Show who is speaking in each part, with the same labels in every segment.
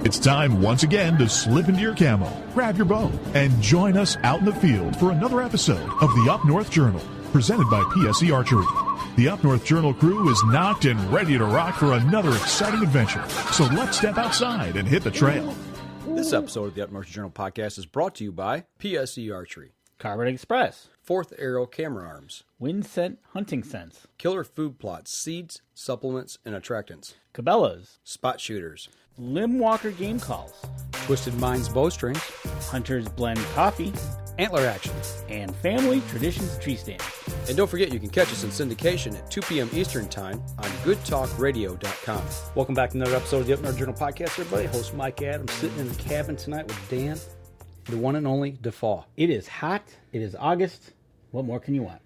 Speaker 1: It's time once again to slip into your camo, grab your bow, and join us out in the field for another episode of the Up North Journal, presented by PSE Archery. The Up North Journal crew is knocked and ready to rock for another exciting adventure. So let's step outside and hit the trail.
Speaker 2: This episode of the Up North Journal podcast is brought to you by PSE Archery,
Speaker 3: Carbon Express,
Speaker 2: Fourth Arrow Camera Arms,
Speaker 3: Wind Scent Hunting Sense,
Speaker 2: Killer Food Plots, Seeds, Supplements, and Attractants,
Speaker 3: Cabela's,
Speaker 2: Spot Shooters,
Speaker 3: Limb Walker Game Calls,
Speaker 2: Twisted Minds Bowstrings,
Speaker 3: Hunter's Blend Coffee,
Speaker 2: Antler Action,
Speaker 3: and Family Traditions Treestands.
Speaker 2: And don't forget you can catch us in syndication at 2 p.m. Eastern Time on goodtalkradio.com. Welcome back to another episode of the Up North Journal podcast, everybody. Host Mike Adams sitting in the cabin tonight with Dan, the one and only DeFauw.
Speaker 3: It is hot. It is August. What more can you want?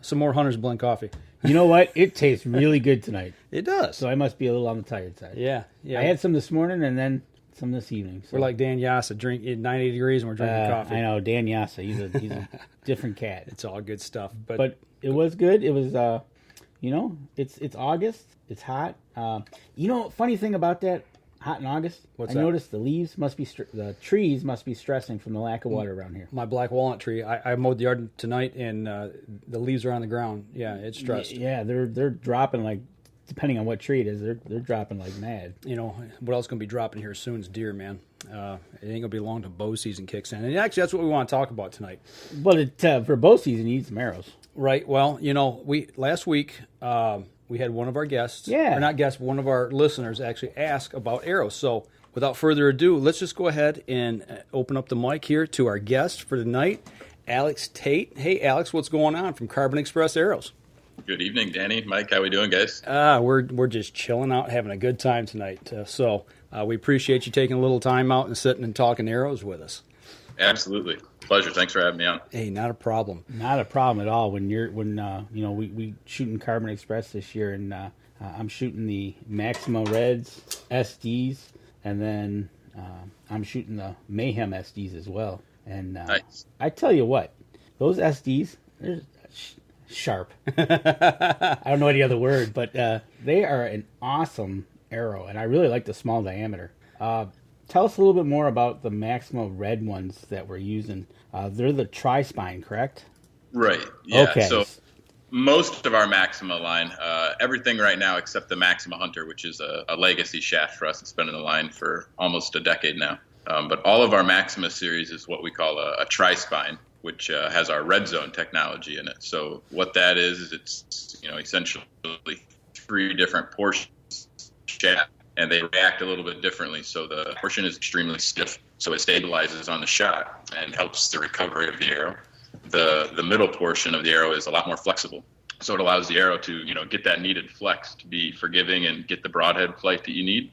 Speaker 2: Some more Hunter's Blend Coffee.
Speaker 3: You know what? It tastes really good tonight.
Speaker 2: It does.
Speaker 3: So I must be a little on the tired side.
Speaker 2: Yeah.
Speaker 3: I had some this morning and then some this evening. So.
Speaker 2: We're like Dan Yassa, drink at 90 degrees and we're drinking coffee.
Speaker 3: I know, Dan Yassa. He's a different cat.
Speaker 2: It's all good stuff.
Speaker 3: But it was good. It was, it's August. It's hot. Funny thing about that, hot in August, I noticed the leaves must be, the trees must be stressing from the lack of water around here.
Speaker 2: My black walnut tree, I mowed the yard tonight and the leaves are on the ground. Yeah, it's stressed.
Speaker 3: Yeah, they're dropping like, depending on what tree it is, they're dropping like mad.
Speaker 2: You know, what else going to be dropping here soon is deer, man. It ain't going to be long till bow season kicks in. And actually, that's what we want to talk about tonight.
Speaker 3: But for bow season, you need some arrows.
Speaker 2: Right. Well, last week, we had one of our guests,
Speaker 3: or
Speaker 2: not guests, but one of our listeners actually ask about arrows. So without further ado, let's just go ahead and open up the mic here to our guest for tonight, Alex Tait. Hey, Alex, what's going on from Carbon Express Arrows?
Speaker 4: Good evening, Danny. Mike, how we doing, guys?
Speaker 2: We're just chilling out, having a good time tonight. So we appreciate you taking a little time out and sitting and talking arrows with us.
Speaker 4: Absolutely. Pleasure. Thanks for having me on.
Speaker 2: Hey, not a problem.
Speaker 3: Not a problem at all. We shooting Carbon Express this year, and I'm shooting the Maxima Reds SDs, and then I'm shooting the Mayhem SDs as well. And
Speaker 4: nice.
Speaker 3: I tell you what, those SDs, they're sharp. I don't know any other word, but they are an awesome arrow, and I really like the small diameter. Tell us a little bit more about the Maxima Red ones that we're using. They're the tri-spine, correct?
Speaker 4: Right. Yeah.
Speaker 3: Okay.
Speaker 4: So most of our Maxima line, everything right now except the Maxima Hunter, which is a legacy shaft for us. It's been in the line for almost a decade now. But all of our Maxima series is what we call a tri-spine, which has our red zone technology in it. So what that is it's essentially 3 different portions shaft, and they react a little bit differently. So the portion is extremely stiff, so it stabilizes on the shot and helps the recovery of the arrow. The middle portion of the arrow is a lot more flexible, so it allows the arrow to get that needed flex to be forgiving and get the broadhead flight that you need.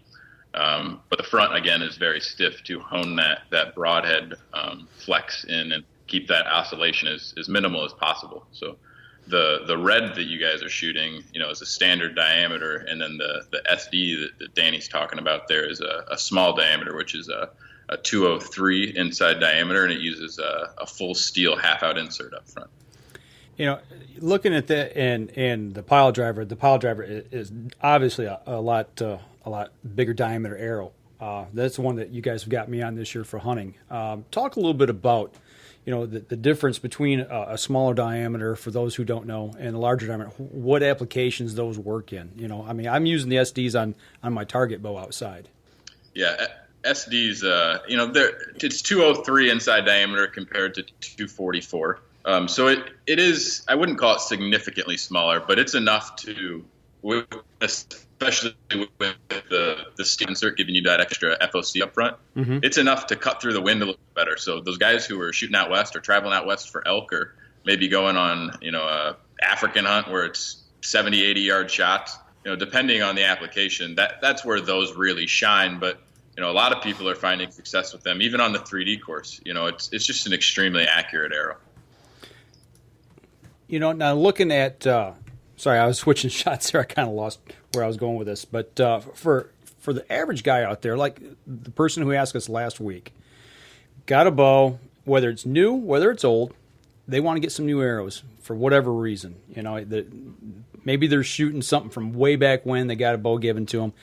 Speaker 4: But the front again is very stiff to hone that broadhead flex in and keep that oscillation as minimal as possible. So the red that you guys are shooting, is a standard diameter, and then the SD that Danny's talking about there is a small diameter, which is a 203 inside diameter, and it uses a full steel half-out insert up front.
Speaker 2: Looking at that and the pile driver is obviously a lot bigger diameter arrow. That's the one that you guys have got me on this year for hunting. Talk a little bit about the difference between a smaller diameter, for those who don't know, and a larger diameter. What applications those work in? I'm using the SDs on my target bow outside.
Speaker 4: Yeah, SDs, it's 203 inside diameter compared to 244. So it is, I wouldn't call it significantly smaller, but it's enough to, especially with the steel insert giving you that extra FOC up front, it's enough to cut through the wind a little bit better. So those guys who are shooting out west or traveling out west for elk, or maybe going on, a African hunt where it's 70, 80 yard shots, depending on the application, that's where those really shine. But, a lot of people are finding success with them, even on the 3D course. It's just an extremely accurate arrow.
Speaker 2: Now looking at, sorry, I was switching shots there. I kind of lost where I was going with this. But for the average guy out there, like the person who asked us last week, got a bow, whether it's new, whether it's old, they want to get some new arrows for whatever reason. Maybe they're shooting something from way back when they got a bow given to them,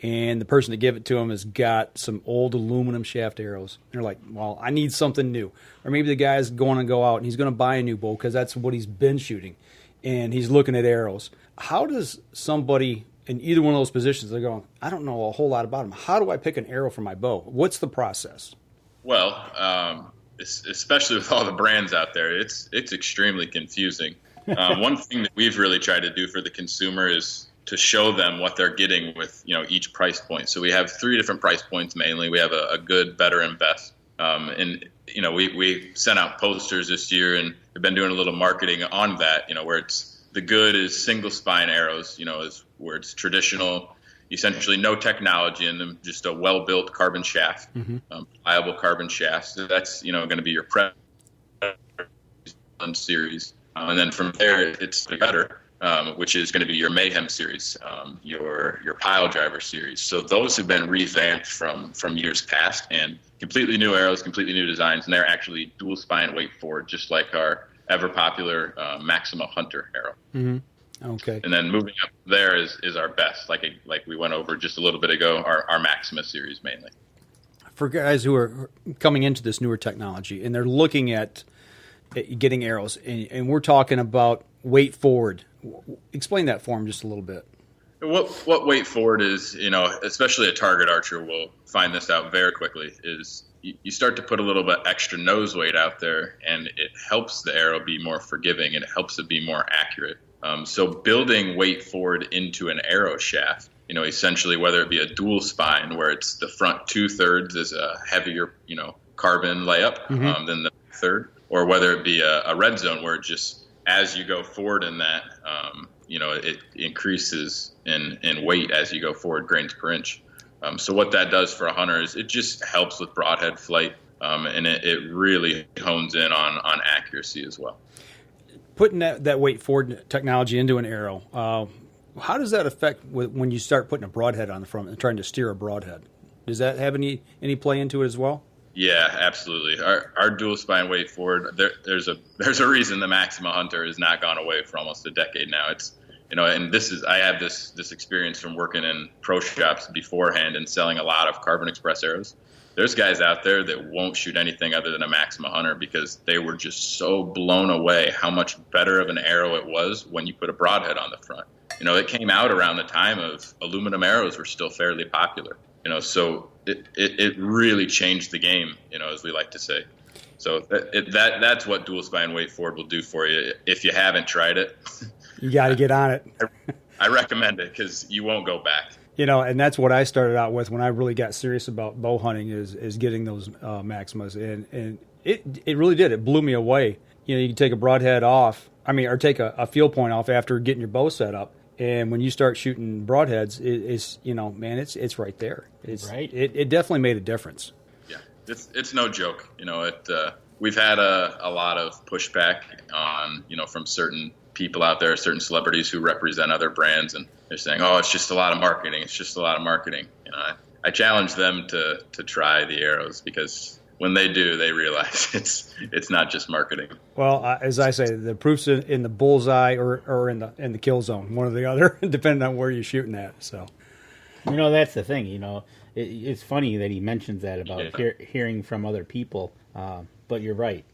Speaker 2: and the person that gave it to them has got some old aluminum shaft arrows. They're like, well, I need something new. Or maybe the guy's going to go out and he's going to buy a new bow because that's what he's been shooting, and he's looking at arrows. How does somebody in either one of those positions, they're going, I don't know a whole lot about them. How do I pick an arrow for my bow? What's the process?
Speaker 4: Well, especially with all the brands out there, it's extremely confusing. One thing that we've really tried to do for the consumer is to show them what they're getting with, each price point. So we have 3 different price points mainly. We have a good, better, and best. We sent out posters this year and have been doing a little marketing on that, where it's the good is single spine arrows, is where it's traditional, essentially no technology in them, just a well-built carbon shaft, reliable carbon shafts. So that's, going to be your prep series. And then from there, it's the better. Which is going to be your Mayhem series, your pile driver series. So those have been revamped from years past, and completely new arrows, completely new designs, and they're actually dual spine weight forward, just like our ever popular Maxima Hunter arrow.
Speaker 2: Mm-hmm. Okay.
Speaker 4: And then moving up there is our best, like we went over just a little bit ago, our Maxima series mainly.
Speaker 2: For guys who are coming into this newer technology and they're looking at getting arrows, and we're talking about weight forward. Explain that for them just a little bit.
Speaker 4: What weight forward is, especially a target archer will find this out very quickly, is you start to put a little bit extra nose weight out there, and it helps the arrow be more forgiving, and it helps it be more accurate. So building weight forward into an arrow shaft, essentially whether it be a dual spine where it's the front 2/3 is a heavier, carbon layup than the third, or whether it be a red zone where it just, as you go forward in that, it increases in weight as you go forward, grains per inch. So what that does for a hunter is it just helps with broadhead flight, and it really hones in on accuracy as well.
Speaker 2: Putting that weight forward technology into an arrow, how does that affect when you start putting a broadhead on the front and trying to steer a broadhead? Does that have any play into it as well? Yeah,
Speaker 4: absolutely. Our dual spine weight forward, there's a reason the Maxima Hunter has not gone away for almost a decade now. It's, and I have this experience from working in pro shops beforehand and selling a lot of Carbon Express arrows. There's guys out there that won't shoot anything other than a Maxima Hunter because they were just so blown away how much better of an arrow it was when you put a broadhead on the front. It came out around the time of aluminum arrows were still fairly popular. So it really changed the game, as we like to say. So that's what dual spine weight forward will do for you. If you haven't tried it,
Speaker 2: you got to get on it.
Speaker 4: I recommend it because you won't go back.
Speaker 2: And that's what I started out with when I really got serious about bow hunting is getting those Maximas, and it really did. It blew me away. You can take a broadhead off, or take a field point off after getting your bow set up. And when you start shooting broadheads, it's right there. It's right. It definitely made a difference.
Speaker 4: Yeah, it's no joke. We've had a lot of pushback on from certain people out there, certain celebrities who represent other brands, and they're saying, "Oh, it's just a lot of marketing. It's just a lot of marketing." I challenge them to try the arrows because when they do, they realize it's not just marketing.
Speaker 2: Well, as I say, the proof's in the bullseye or in the kill zone, one or the other, depending on where you're shooting at. So,
Speaker 3: that's the thing. It's funny that he mentions that about hearing from other people. But you're right.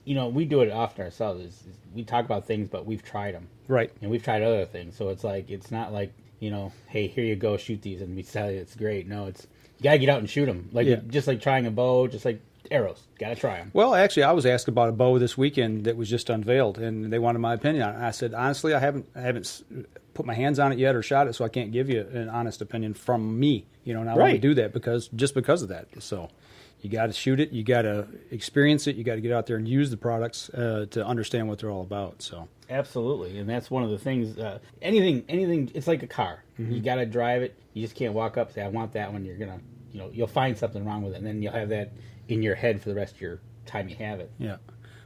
Speaker 3: We do it often ourselves. We talk about things, but we've tried them.
Speaker 2: Right.
Speaker 3: And we've tried other things. So it's not like, hey, here you go, shoot these, and we tell you it's great. No, you got to get out and shoot them. Just like trying a bow, just like arrows. Got to try them.
Speaker 2: Well, actually, I was asked about a bow this weekend that was just unveiled, and they wanted my opinion on it. I said, honestly, I haven't put my hands on it yet or shot it, so I can't give you an honest opinion from me. And I want to do that because of that. So you got to shoot it, you got to experience it, you got to get out there and use the products to understand what they're all about. So
Speaker 3: absolutely, and that's one of the things. Anything, it's like a car. Mm-hmm. You got to drive it. You just can't walk up and say, "I want that one." You're gonna, you'll find something wrong with it, and then you'll have that in your head for the rest of your time you have it.
Speaker 2: Yeah.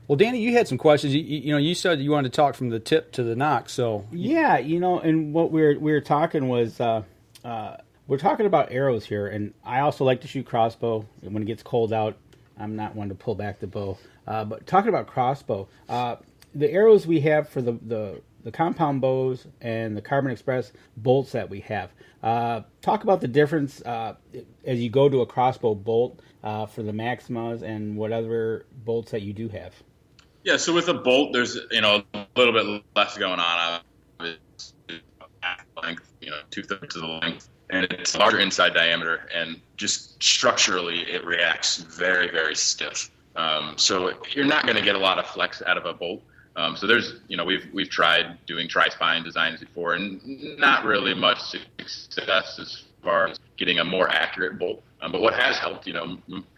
Speaker 2: Well, Danny, you had some questions. You said you wanted to talk from the tip to the knock. So
Speaker 3: yeah, and what we were talking was. We're talking about arrows here, and I also like to shoot crossbow. And when it gets cold out, I'm not one to pull back the bow. But talking about crossbow, the arrows we have for the the compound bows and the Carbon Express bolts that we have. Talk about the difference as you go to a crossbow bolt for the Maximas and what other bolts that you do have.
Speaker 4: Yeah, so with a bolt, there's a little bit less going on. It's length, 2/3 of the length, and it's larger inside diameter, and just structurally, it reacts very, very stiff. So you're not going to get a lot of flex out of a bolt. So there's, we've tried doing tri-spine designs before, and not really much success as far as getting a more accurate bolt. But what has helped,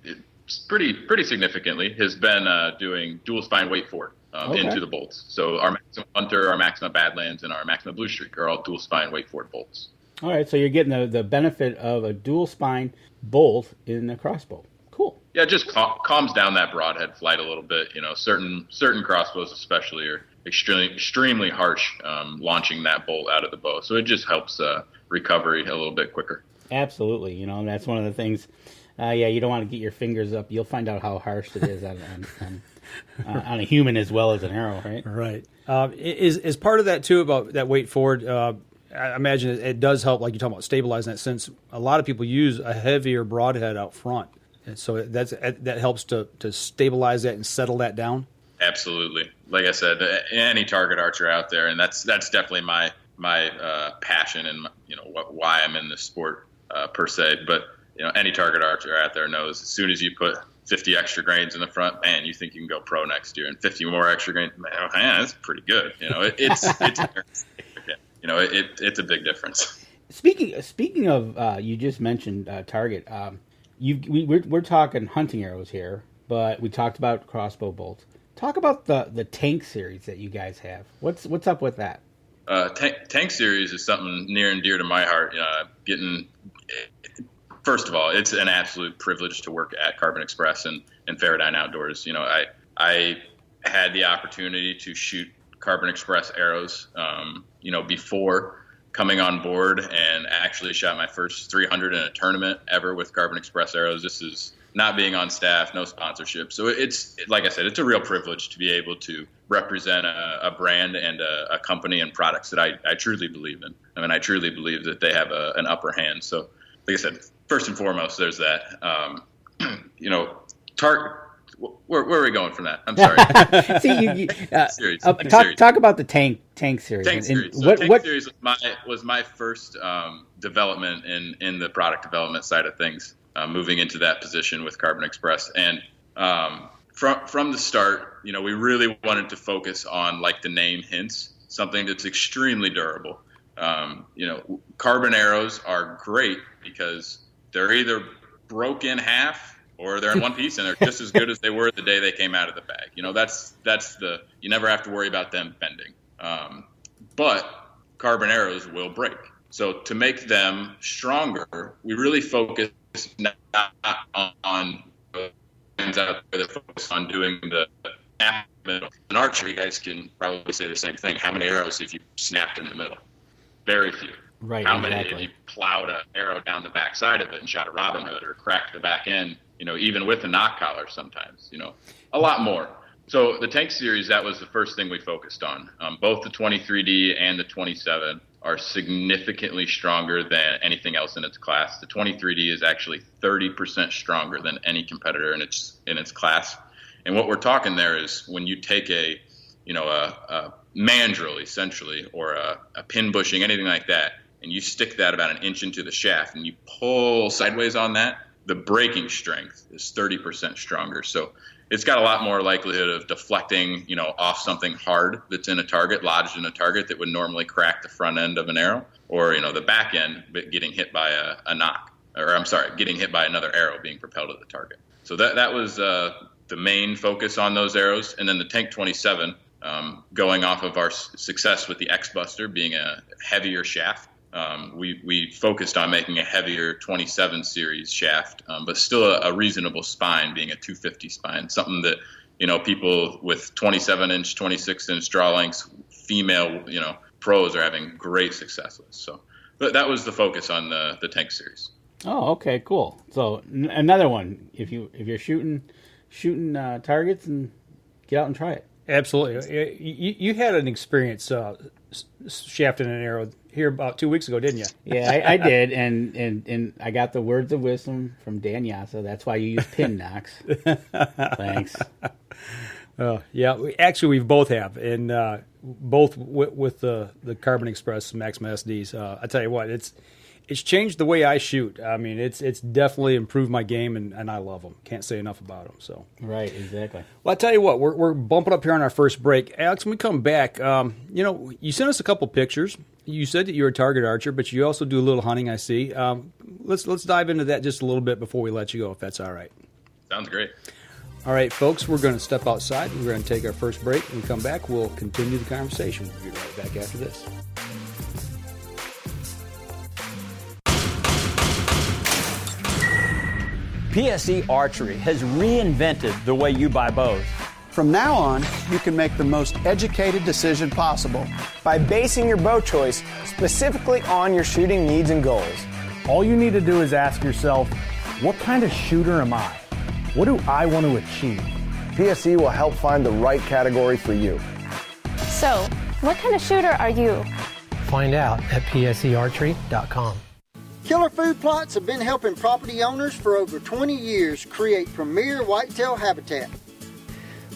Speaker 4: it's pretty significantly, has been doing dual spine weight forward into the bolts. So our Maxima Hunter, our Maxima Badlands, and our Maxima Blue Streak are all dual spine weight forward bolts.
Speaker 3: All right, so you're getting the benefit of a dual spine bolt in the crossbow. Cool.
Speaker 4: Yeah, it just calms down that broadhead flight a little bit. Certain crossbows especially are extremely harsh launching that bolt out of the bow. So it just helps recovery a little bit quicker.
Speaker 3: Absolutely. And that's one of the things. You don't want to get your fingers up. You'll find out how harsh it is on a human as well as an arrow, right?
Speaker 2: Right. Is part of that too about that weight forward? I imagine it does help, like you're talking about stabilizing that, since a lot of people use a heavier broadhead out front, and so that helps to stabilize that and settle that down.
Speaker 4: Absolutely. Like I said, any target archer out there, and that's definitely my passion and why I'm in this sport per se. But any target archer out there knows as soon as you put 50 extra grains in the front, man, you think you can go pro next year, and 50 more extra grains, man, that's pretty good. It's it's a big difference.
Speaker 3: Speaking of, you just mentioned target. We're talking hunting arrows here, but we talked about crossbow bolts. Talk about the tank series that you guys have. What's up with that?
Speaker 4: Tank series is something near and dear to my heart. First of all, it's an absolute privilege to work at Carbon Express and Faradyne Outdoors. I had the opportunity to shoot Carbon Express arrows, before coming on board, and actually shot my first 300 in a tournament ever with Carbon Express arrows. This is not being on staff, no sponsorship. So it's, like I said, it's a real privilege to be able to represent a brand and a company and products that I truly believe in. I mean, I truly believe that they have an upper hand. So, like I said, first and foremost, there's that. Where are we going from that? I'm sorry.
Speaker 3: See, talk about the tank series.
Speaker 4: Tank series. Tank series was my first development in the product development side of things, moving into that position with Carbon Express. And from the start, we really wanted to focus on, like the name hints, something that's extremely durable. Carbon arrows are great because they're either broke in half or they're in one piece, and they're just as good as they were the day they came out of the bag. You never have to worry about them bending. But carbon arrows will break. So to make them stronger, we really focus not on focus on doing the snap middle. In archery, you guys can probably say the same thing. How many arrows have you snapped in the middle? Very few.
Speaker 3: Right.
Speaker 4: How many have you plowed an arrow down the back side of it and shot a Robin Hood or cracked the back end? Even with a knock collar sometimes, a lot more. So the tank series, that was the first thing we focused on. Both the 23D and the 27 are significantly stronger than anything else in its class. The 23D is actually 30% stronger than any competitor in its class. And what we're talking there is when you take a mandrel essentially, or a pin bushing, anything like that, and you stick that about an inch into the shaft and you pull sideways on that, the breaking strength is 30% stronger. So it's got a lot more likelihood of deflecting, off something hard that's in a target, lodged in a target that would normally crack the front end of an arrow, or, the back end, but getting hit by getting hit by another arrow being propelled at the target. So that was the main focus on those arrows. And then the Tank 27, going off of our success with the X-Buster being a heavier shaft, we focused on making a heavier 27 series shaft, but still a reasonable spine, being a 250 spine, something that, people with 27-inch, 26-inch draw lengths, female, pros are having great success with. So but that was the focus on the tank series.
Speaker 3: Oh, okay, cool. So another one, if you're shooting targets, and get out and try it.
Speaker 2: Absolutely. You had an experience shafting an arrow here about 2 weeks ago, didn't you?
Speaker 3: Yeah, I did, and I got the words of wisdom from Dan Yassa. That's why you use pin knocks. Thanks.
Speaker 2: Yeah, we both have, and both with the Carbon Express Maxima SDs. I tell you what, it's changed the way I shoot. I mean, it's definitely improved my game, and I love them. Can't say enough about them. So
Speaker 3: right, exactly.
Speaker 2: Well, I tell you what, we're bumping up here on our first break. Alex, when we come back, you sent us a couple pictures. You said that you're a target archer, but you also do a little hunting, I see. Let's dive into that just a little bit before we let you go, if that's all right.
Speaker 4: Sounds great.
Speaker 2: All right, folks, we're going to step outside. We're going to take our first break. When we come back, we'll continue the conversation. We'll be right back after this.
Speaker 5: PSE Archery has reinvented the way you buy bows.
Speaker 6: From now on, you can make the most educated decision possible
Speaker 7: by basing your bow choice specifically on your shooting needs and goals.
Speaker 8: All you need to do is ask yourself, what kind of shooter am I? What do I want to achieve?
Speaker 7: PSE will help find the right category for you.
Speaker 9: So, what kind of shooter are you?
Speaker 10: Find out at psearchery.com.
Speaker 11: Killer Food Plots have been helping property owners for over 20 years create premier whitetail habitat.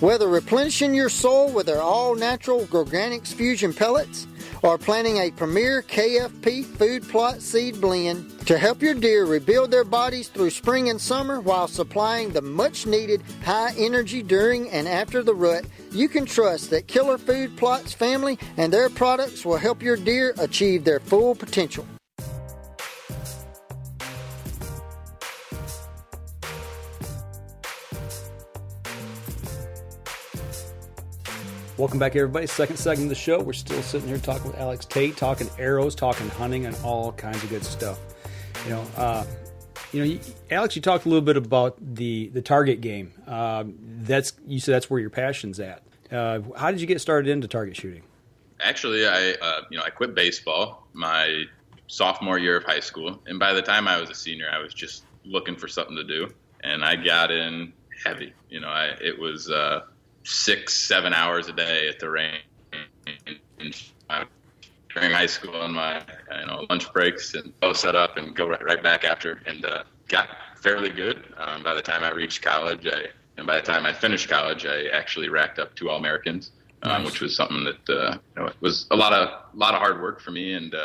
Speaker 11: Whether replenishing your soil with their all-natural Organics Fusion pellets or planting a premier KFP food plot seed blend to help your deer rebuild their bodies through spring and summer while supplying the much-needed high energy during and after the rut, you can trust that Killer Food Plots family and their products will help your deer achieve their full potential.
Speaker 2: Welcome back, everybody. Second segment of the show. We're still sitting here talking with Alex Tait, talking arrows, talking hunting, and all kinds of good stuff. Alex, you talked a little bit about the target game. You said that's where your passion's at. How did you get started into target shooting?
Speaker 4: Actually, I quit baseball my sophomore year of high school, and by the time I was a senior, I was just looking for something to do, and I got in heavy. It was 6-7 hours a day at the range during high school on my lunch breaks, and go set up and go right back after, and got fairly good. By the time I reached college, and by the time I finished college, I actually racked up 2 All-Americans, nice. Which was something that it was a lot of hard work for me. And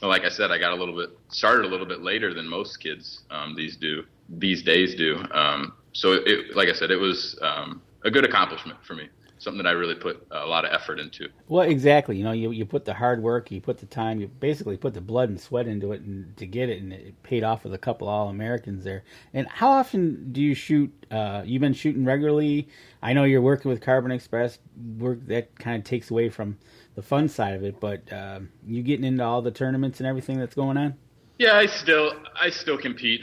Speaker 4: like I said, I got started a little bit later than most kids these days do. So like I said, it was a good accomplishment for me. Something that I really put a lot of effort into.
Speaker 3: Well, exactly. You put the hard work, you put the time, you basically put the blood and sweat into it and to get it, and it paid off with a couple All-Americans there. And how often do you shoot? You've been shooting regularly. I know you're working with Carbon Express. Work that kind of takes away from the fun side of it, but you getting into all the tournaments and everything that's going on?
Speaker 4: Yeah, I still compete.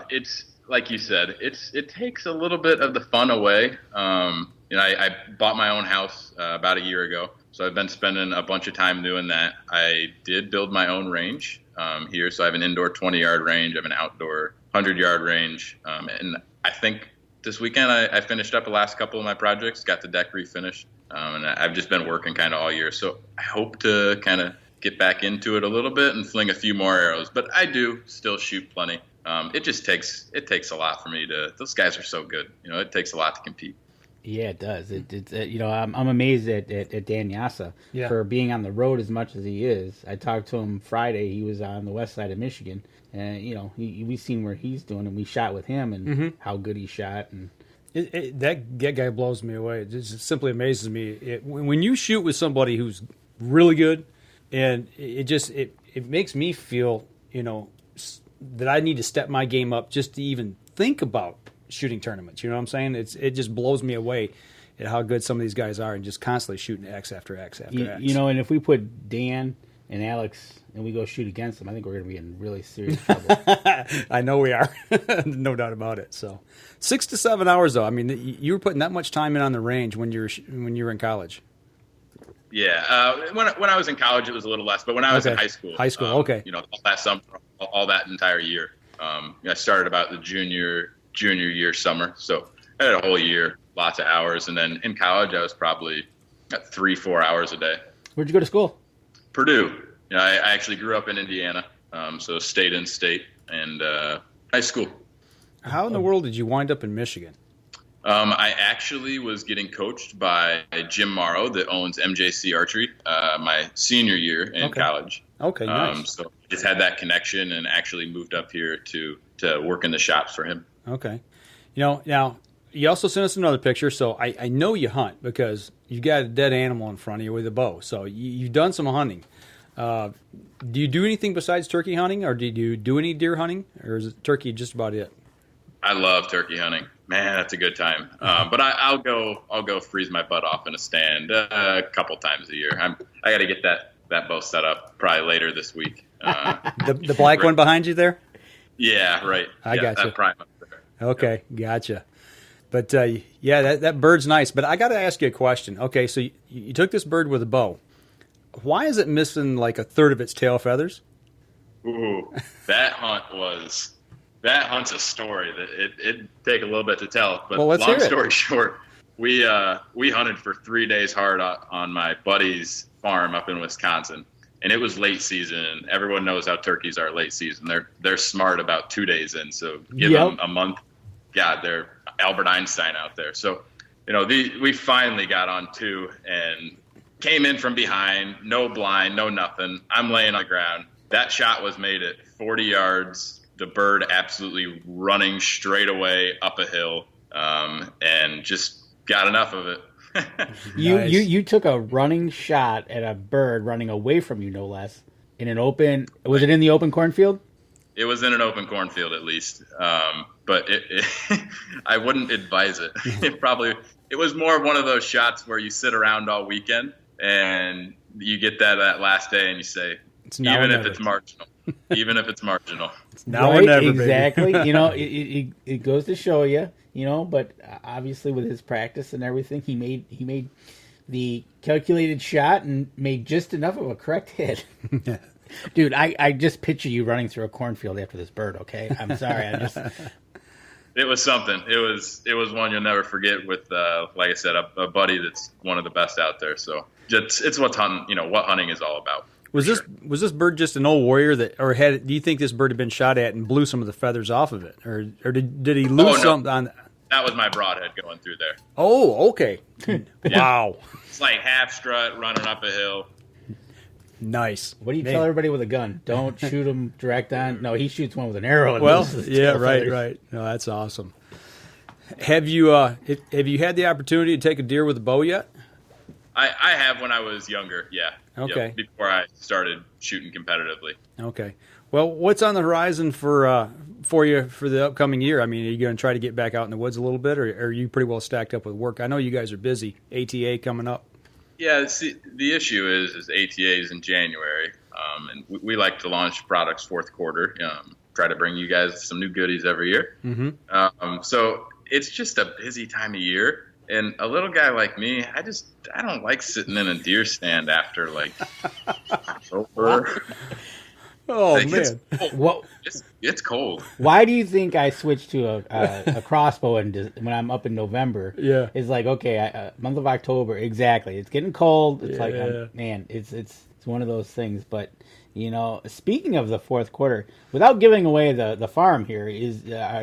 Speaker 4: It's like you said, it takes a little bit of the fun away. I bought my own house about a year ago, so I've been spending a bunch of time doing that. I did build my own range here, so I have an indoor 20-yard range, I have an outdoor 100-yard range, and I think this weekend I finished up the last couple of my projects, got the deck refinished, and I've just been working kind of all year, so I hope to kind of get back into it a little bit and fling a few more arrows, but I do still shoot plenty. It takes a lot for me those guys are so good, it takes a lot to compete.
Speaker 3: Yeah, it does. I'm amazed at Dan Yassa for being on the road as much as he is. I talked to him Friday. He was on the west side of Michigan, and we've seen where he's doing, and we shot with him and how good he shot. And
Speaker 2: that guy blows me away. It just simply amazes me. When you shoot with somebody who's really good, and it makes me feel that I need to step my game up just to even think about shooting tournaments. You know what I'm saying? It just blows me away at how good some of these guys are and just constantly shooting X after X after X.
Speaker 3: And if we put Dan and Alex and we go shoot against them, I think we're going to be in really serious trouble.
Speaker 2: I know we are. No doubt about it. So 6 to 7 hours, though. I mean, you were putting that much time in on the range when you were in college.
Speaker 4: Yeah. When I was in college, it was a little less, but when I was in high school,
Speaker 2: okay.
Speaker 4: All that summer, all that entire year, I started about the junior year summer, so I had a whole year lots of hours. And then in college, I was probably at 3-4 hours a day.
Speaker 3: Where'd you go to school?
Speaker 4: Purdue. I actually grew up in Indiana, so stayed in state and high school.
Speaker 2: How in the world did you wind up in Michigan?
Speaker 4: I actually was getting coached by Jim Morrow that owns MJC Archery my senior year in college.
Speaker 2: Okay, nice.
Speaker 4: So just had that connection and actually moved up here to work in the shops for him.
Speaker 2: Okay. Now, you also sent us another picture, so I know you hunt because you've got a dead animal in front of you with a bow. So you've done some hunting. Do you do anything besides turkey hunting, or did you do any deer hunting, or is turkey just about it?
Speaker 4: I love turkey hunting. Man, that's a good time. But I'll go freeze my butt off in a stand a couple times a year. I got to get that bow set up probably later this week.
Speaker 2: The black one behind you there?
Speaker 4: Yeah, right.
Speaker 2: I got you.
Speaker 4: That prime up there.
Speaker 2: Okay, gotcha. But that bird's nice. But I got to ask you a question. Okay, so you took this bird with a bow. Why is it missing like a third of its tail feathers?
Speaker 4: Ooh, that hunt's a story that it'd take a little bit to tell. But long story short, we hunted for 3 days hard on my buddy's farm up in Wisconsin, and it was late season. Everyone knows how turkeys are late season. They're smart about 2 days in, so give them a month. God, they're Albert Einstein out there. So, we finally got on 2 and came in from behind, no blind, no nothing. I'm laying on the ground. That shot was made at 40 yards. The bird absolutely running straight away up a hill, and just got enough of it.
Speaker 3: You took a running shot at a bird running away from you, no less, in an open. Was it in the open cornfield?
Speaker 4: It was in an open cornfield, at least. But I wouldn't advise it. It was more of one of those shots where you sit around all weekend and you get that last day and you say, even if it's marginal. Even if it's marginal.
Speaker 2: It's now or never,
Speaker 3: exactly.
Speaker 2: Baby.
Speaker 3: It goes to show you, but obviously with his practice and everything, he made the calculated shot and made just enough of a correct hit. Dude, I just picture you running through a cornfield after this bird, okay? I'm sorry.
Speaker 4: It was something. It was one you'll never forget with, like I said, a buddy that's one of the best out there. So it's what hunting is all about. Was
Speaker 2: this bird just an old warrior do you think this bird had been shot at and blew some of the feathers off of it, or did he lose something on?
Speaker 4: That was my broadhead going through there.
Speaker 2: Oh, okay. Wow.
Speaker 4: It's like half strut running up a hill.
Speaker 2: Nice.
Speaker 3: What do you tell everybody with a gun? Don't shoot him direct on. No, he shoots one with an arrow. And
Speaker 2: right. No, that's awesome. Have you had the opportunity to take a deer with a bow yet?
Speaker 4: I have when I was younger, yeah.
Speaker 2: Okay.
Speaker 4: Yep, before I started shooting competitively.
Speaker 2: Okay. Well, what's on the horizon for you for the upcoming year? I mean, are you going to try to get back out in the woods a little bit, or are you pretty well stacked up with work? I know you guys are busy. ATA coming up.
Speaker 4: Yeah, see, the issue is ATA is in January, and we like to launch products fourth quarter, try to bring you guys some new goodies every year.
Speaker 2: Mm-hmm.
Speaker 4: So it's just a busy time of year. And a little guy like me, I don't like sitting in a deer stand after like October.
Speaker 2: Oh man,
Speaker 4: it's cold.
Speaker 3: Why do you think I switched to a crossbow when I'm up in November?
Speaker 2: Yeah,
Speaker 3: it's like month of October exactly. It's getting cold. It's man, it's one of those things. But speaking of the fourth quarter, without giving away the farm here,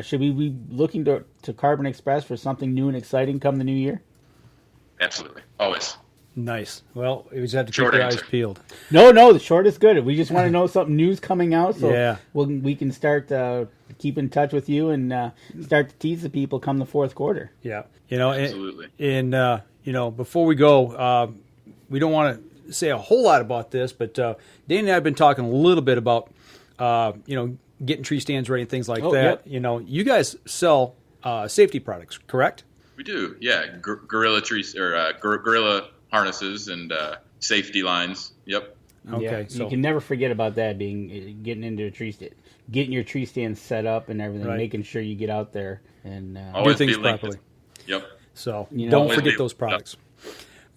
Speaker 3: should we be looking to Carbon Express for something new and exciting come the new year?
Speaker 4: Absolutely, always.
Speaker 2: Nice. Well, we just have to keep your eyes peeled.
Speaker 3: No, the short is good. We just want to know something new's coming out, so we can start keep in touch with you and start to tease the people come the fourth quarter.
Speaker 2: Yeah,
Speaker 4: absolutely.
Speaker 2: And before we go, we don't want to say a whole lot about this, but Dan and I have been talking a little bit about getting tree stands ready and things like that.
Speaker 3: Yep.
Speaker 2: You guys sell safety products, correct?
Speaker 4: We do. Yeah, gorilla trees or gorilla harnesses and safety lines. Yep.
Speaker 2: Okay.
Speaker 3: Yeah, so you can never forget about that. Getting into a tree stand, getting your tree stand set up and everything, making sure you get out there and
Speaker 2: do things properly.
Speaker 4: Yep.
Speaker 2: So don't forget those products.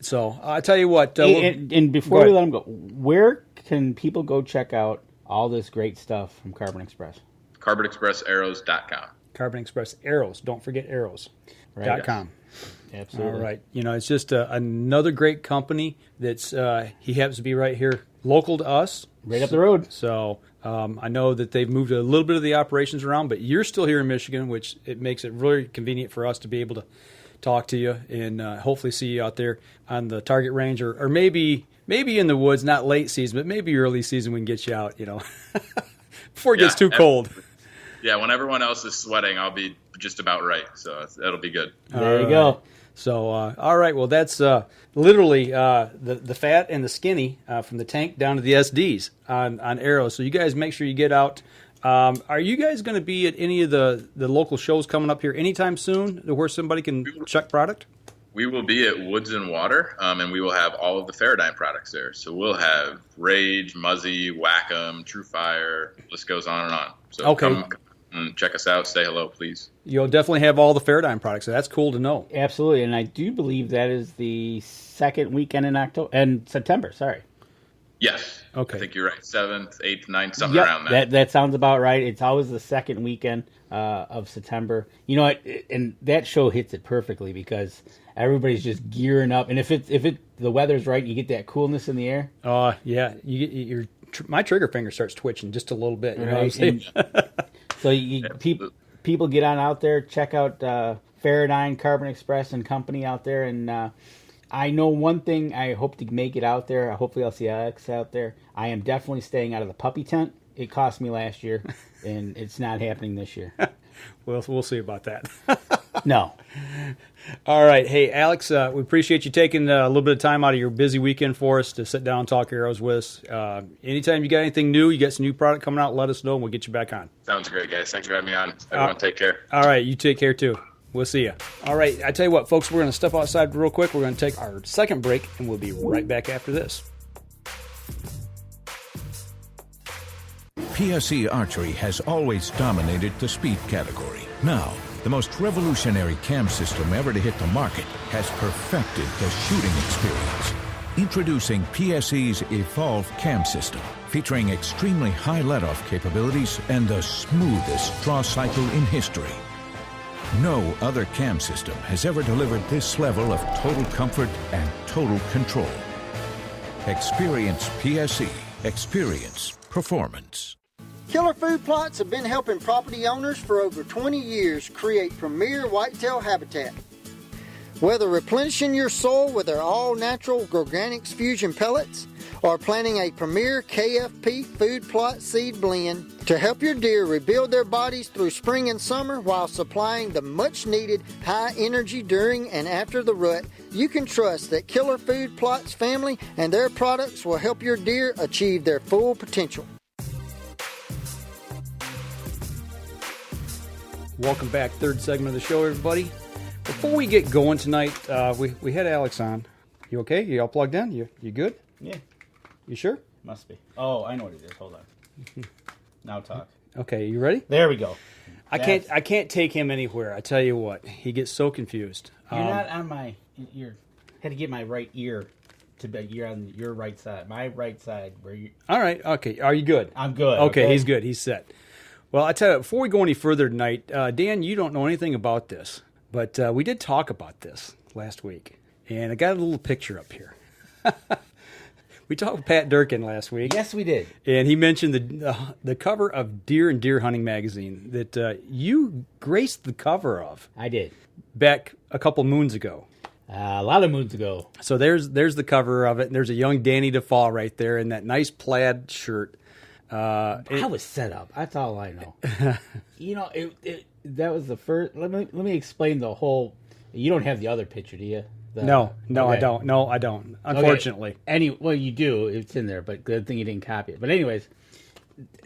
Speaker 2: So I tell you what.
Speaker 3: And before we let them go, where can people go check out all this great stuff from Carbon Express?
Speaker 4: CarbonExpressArrows.com.
Speaker 2: Carbon Express Arrows. Don't forget arrows.com.
Speaker 3: Absolutely.
Speaker 2: All right. It's just another great company that's he happens to be right here, local to us.
Speaker 3: Right up the road.
Speaker 2: So I know that they've moved a little bit of the operations around, but you're still here in Michigan, which it makes it really convenient for us to be able to talk to you and hopefully see you out there on the target range or maybe in the woods, not late season, but maybe early season we can get you out, before it gets too cold.
Speaker 4: Yeah, when everyone else is sweating, I'll be just about right, so that'll be good.
Speaker 3: There you go.
Speaker 2: So, all right, well, that's literally the fat and the skinny from the tank down to the SDs on arrows. So you guys make sure you get out. Are you guys going to be at any of the local shows coming up here anytime soon where somebody can check product?
Speaker 4: We will be at Woods and Water, and we will have all of the Faradyne products there. So we'll have Rage, Muzzy, Whack-'em, True Fire, list goes on and on. So come and check us out. Say hello, please.
Speaker 2: You'll definitely have all the Faradyne products, so that's cool to know.
Speaker 3: Absolutely, and I do believe that is the second weekend in September, sorry.
Speaker 4: Yes.
Speaker 2: Okay.
Speaker 4: I think you're right. 7th, 8th, 9th, something around that.
Speaker 3: That sounds about right. It's always the second weekend of September. You know what? And that show hits it perfectly because everybody's just gearing up. And if the weather's right, you get that coolness in the air.
Speaker 2: Yeah. You get my trigger finger starts twitching just a little bit. You know what I'm saying?
Speaker 3: So people get on out there, check out Faradyne, Carbon Express, and company out there, and I know one thing. I hope to make it out there. Hopefully, I'll see Alex out there. I am definitely staying out of the puppy tent. It cost me last year, and it's not happening this year.
Speaker 2: Well, we'll see about that.
Speaker 3: No.
Speaker 2: All right. Hey, Alex, we appreciate you taking a little bit of time out of your busy weekend for us to sit down and talk arrows with us. Anytime you got anything new, you got some new product coming out, let us know, and we'll get you back on.
Speaker 4: Sounds great, guys. Thanks for having me on. Everyone, take care.
Speaker 2: All right. You take care, too. We'll see you. All right. I tell you what, folks, we're going to step outside real quick. We're going to take our second break, and we'll be right back after this.
Speaker 12: PSE Archery has always dominated the speed category. Now, the most revolutionary cam system ever to hit the market has perfected the shooting experience. Introducing PSE's Evolve Cam System, featuring extremely high let-off capabilities and the smoothest draw cycle in history. No other cam system has ever delivered this level of total comfort and total control. Experience PSE. Experience performance.
Speaker 11: Killer Food Plots have been helping property owners for over 20 years create premier whitetail habitat. Whether replenishing your soil with their all-natural Organics Fusion pellets or planting a premier KFP food plot seed blend to help your deer rebuild their bodies through spring and summer while supplying the much-needed high energy during and after the rut, you can trust that Killer Food Plots family and their products will help your deer achieve their full potential.
Speaker 2: Welcome back. Third segment of the show, everybody. Before we get going tonight, we had Alex on. You okay? You all plugged in? You good?
Speaker 3: Yeah.
Speaker 2: You sure?
Speaker 3: Must be. Oh, I know what it is. Hold on. Now talk.
Speaker 2: Okay, you ready?
Speaker 3: There we go.
Speaker 2: I can't take him anywhere. I tell you what, he gets so confused.
Speaker 3: You're not on my. You had to get my right ear to be. You're on your right side. My right side. Where you?
Speaker 2: All right. Okay. Are you good?
Speaker 3: I'm good.
Speaker 2: Okay. He's good. He's set. Well, I tell you, before we go any further tonight, Dan, you don't know anything about this, but we did talk about this last week, and I got a little picture up here. We talked with Pat Durkin last week.
Speaker 3: Yes, we did.
Speaker 2: And he mentioned the cover of Deer and Deer Hunting magazine that you graced the cover of.
Speaker 3: I did.
Speaker 2: Back a couple moons ago.
Speaker 3: A lot of moons ago.
Speaker 2: So there's the cover of it, and there's a young Danny DeFauw right there in that nice plaid shirt.
Speaker 3: I was set up. That's all I know. You know, that was the first. Let me explain the whole. You don't have the other picture, do you?
Speaker 2: No, okay. I don't. No, I don't. Unfortunately.
Speaker 3: Okay. Well, you do. It's in there, but good thing you didn't copy it. But anyways,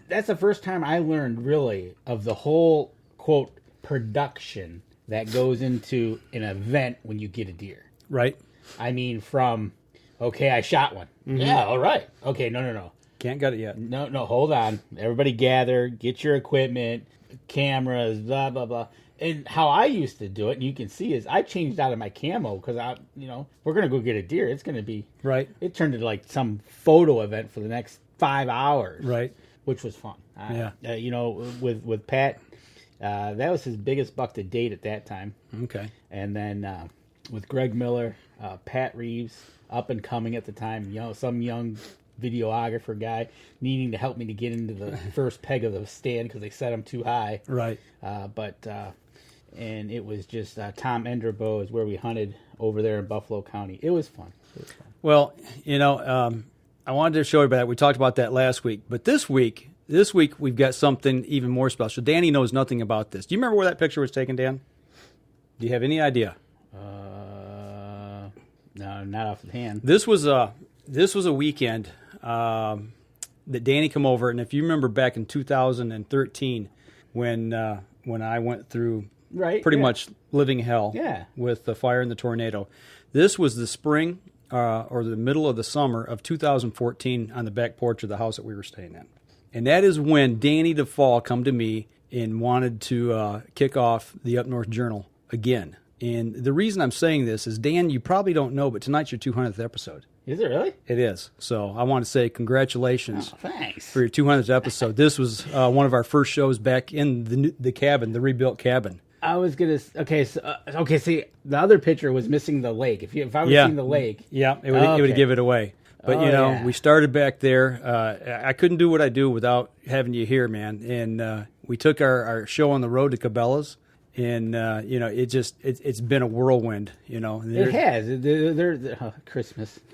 Speaker 3: that's the first time I learned really of the whole quote production that goes into an event when you get a deer.
Speaker 2: Right.
Speaker 3: I mean, from I shot one. Mm-hmm. Yeah. All right. Okay. No.
Speaker 2: Can't get it yet.
Speaker 3: No, hold on. Everybody gather, get your equipment, cameras, blah, blah, blah. And how I used to do it, and you can see, is I changed out of my camo because we're going to go get a deer. It's going to be,
Speaker 2: right.
Speaker 3: It turned into like some photo event for the next 5 hours.
Speaker 2: Right.
Speaker 3: Which was fun.
Speaker 2: Yeah.
Speaker 3: With Pat, that was his biggest buck to date at that time.
Speaker 2: Okay.
Speaker 3: And then with Greg Miller, Pat Reeves, up and coming at the time, some young videographer guy needing to help me to get into the first peg of the stand because they set him too high.
Speaker 2: Right.
Speaker 3: And it was just Tom Enderbo is where we hunted over there in Buffalo County. It was fun.
Speaker 2: Well, I wanted to show you about that. We talked about that last week, but this week we've got something even more special. Danny knows nothing about this. Do you remember where that picture was taken, Dan? Do you have any idea?
Speaker 3: No, not off the hand.
Speaker 2: This was a weekend that Danny come over, and if you remember back in 2013 when I went through pretty much living hell with the fire and the tornado, this was the spring or the middle of the summer of 2014 on the back porch of the house that we were staying in. And that is when Danny DeFauw come to me and wanted to kick off the Up North Journal again. And the reason I'm saying this is, Dan, you probably don't know, but tonight's your 200th episode.
Speaker 3: Is it really?
Speaker 2: It is. So I want to say congratulations
Speaker 3: thanks.
Speaker 2: for your 200th episode. This was one of our first shows back in the cabin, the rebuilt cabin.
Speaker 3: I was gonna see the other picture was missing the lake. If I was seeing the lake,
Speaker 2: it would give it away. But we started back there. I couldn't do what I do without having you here, man. And we took our show on the road to Cabela's. And it's been a whirlwind,
Speaker 3: It has.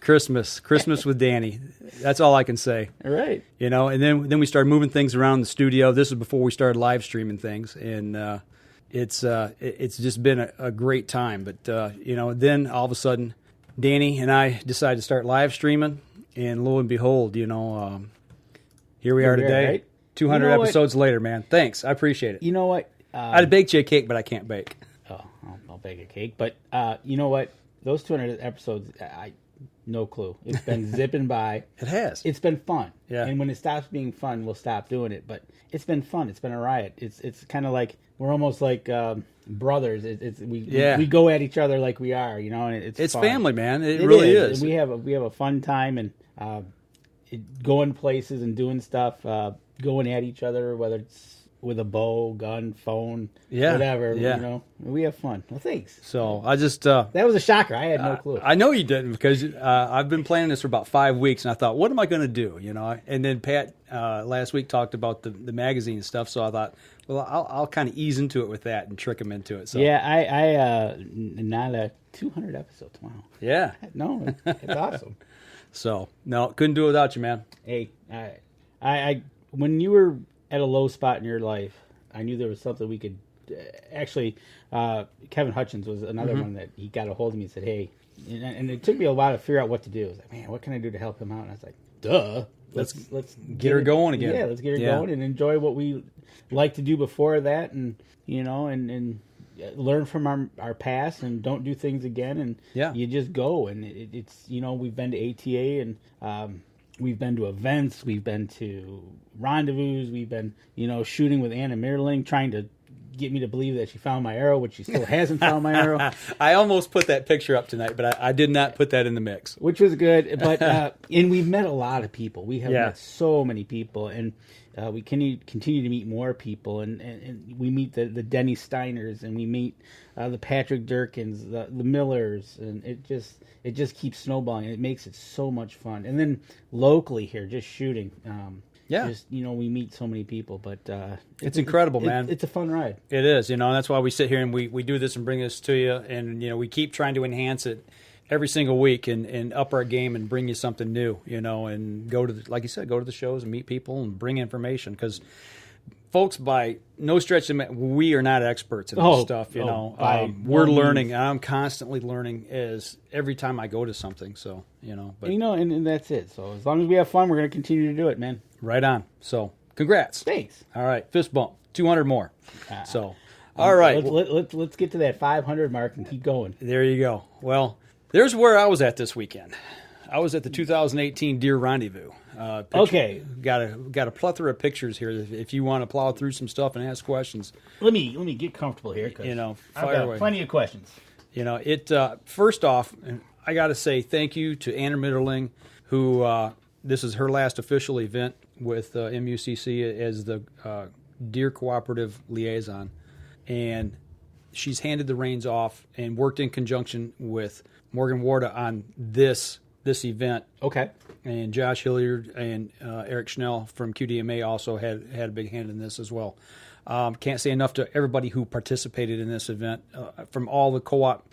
Speaker 2: Christmas with Danny. That's all I can say.
Speaker 3: All right.
Speaker 2: And then we started moving things around the studio. This is before we started live streaming things, and it's just been a great time. But then all of a sudden, Danny and I decided to start live streaming, and lo and behold, here we are today,
Speaker 3: right?
Speaker 2: 200 episodes later, man. Thanks, I appreciate it.
Speaker 3: You know what?
Speaker 2: I'd bake you a cake, but I can't bake.
Speaker 3: Oh, I'll bake a cake. But you know what? Those 200 episodes, no clue. It's been zipping by.
Speaker 2: It has.
Speaker 3: It's been fun.
Speaker 2: Yeah.
Speaker 3: And when it stops being fun, we'll stop doing it. But it's been fun. It's been a riot. It's kind of like we're almost like brothers. We go at each other like we are, And it's fun.
Speaker 2: Family, man. It really is.
Speaker 3: And we have a fun time and going places and doing stuff, going at each other, whether it's with a bow, gun, phone, whatever, we have fun. Well, thanks.
Speaker 2: So I just
Speaker 3: that was a shocker. I had no clue.
Speaker 2: I know you didn't because I've been planning this for about 5 weeks, and I thought, what am I going to do? And then Pat last week talked about the magazine stuff, so I thought, well, I'll kind of ease into it with that and trick him into it. So
Speaker 3: I not a 200 episodes. Wow.
Speaker 2: Yeah.
Speaker 3: No, it's awesome.
Speaker 2: So no, couldn't do it without you, man.
Speaker 3: Hey, I when you were at a low spot in your life, I knew there was something we could actually. Kevin Hutchins was another one that he got a hold of me and said, "Hey," and it took me a while to figure out what to do. I was like, "Man, what can I do to help him out?" And I was like, "Duh, let's
Speaker 2: get her going again."
Speaker 3: Yeah, let's get her going and enjoy what we like to do before that, and and learn from our past and don't do things again. And you just go, and it's we've been to ATA and. We've been to events, we've been to rendezvous, we've been, shooting with Anna Meerling, trying to get me to believe that she found my arrow, which she still hasn't found my arrow.
Speaker 2: I almost put that picture up tonight, but I did not put that in the mix.
Speaker 3: Which was good, but and we've met a lot of people. We have met so many people, and we continue to meet more people, and we meet the Denny Steiners, and we meet the Patrick Durkins, the Millers, and it just keeps snowballing. It makes it so much fun. And then locally here, just shooting. We meet so many people, but
Speaker 2: it's incredible, man.
Speaker 3: It's a fun ride.
Speaker 2: It is, and that's why we sit here and we do this and bring this to you, and we keep trying to enhance it every single week and up our game and bring you something new, and go to like you said, go to the shows and meet people and bring information because. Folks, by no stretch of we are not experts in this stuff. We're learning. I'm constantly learning as every time I go to something. So but
Speaker 3: and that's it. So as long as we have fun, we're going to continue to do it, man.
Speaker 2: Right on. So congrats.
Speaker 3: Thanks.
Speaker 2: All right, fist bump. 200 more. All right.
Speaker 3: Let's get to that 500 mark and keep going.
Speaker 2: There you go. Well, there's where I was at this weekend. I was at the 2018 Deer Rendezvous.
Speaker 3: Okay,
Speaker 2: got a plethora of pictures here. If you want to plow through some stuff and ask questions,
Speaker 3: let me get comfortable here. Cause
Speaker 2: fire away.
Speaker 3: Plenty of questions.
Speaker 2: First off, I got to say thank you to Anna Mitterling, who this is her last official event with MUCC as the Deer Cooperative Liaison, and she's handed the reins off and worked in conjunction with Morgan Warda on this event.
Speaker 3: Okay.
Speaker 2: And Josh Hilliard and Eric Schnell from QDMA also had a big hand in this as well. Can't say enough to everybody who participated in this event, from all the co-op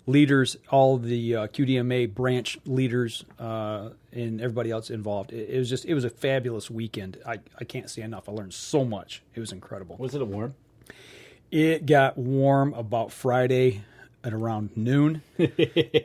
Speaker 2: leaders, all the QDMA branch leaders, and everybody else involved. It was a fabulous weekend. I can't say enough. I learned so much. It was incredible.
Speaker 3: Was it warm?
Speaker 2: It got warm about Friday at around noon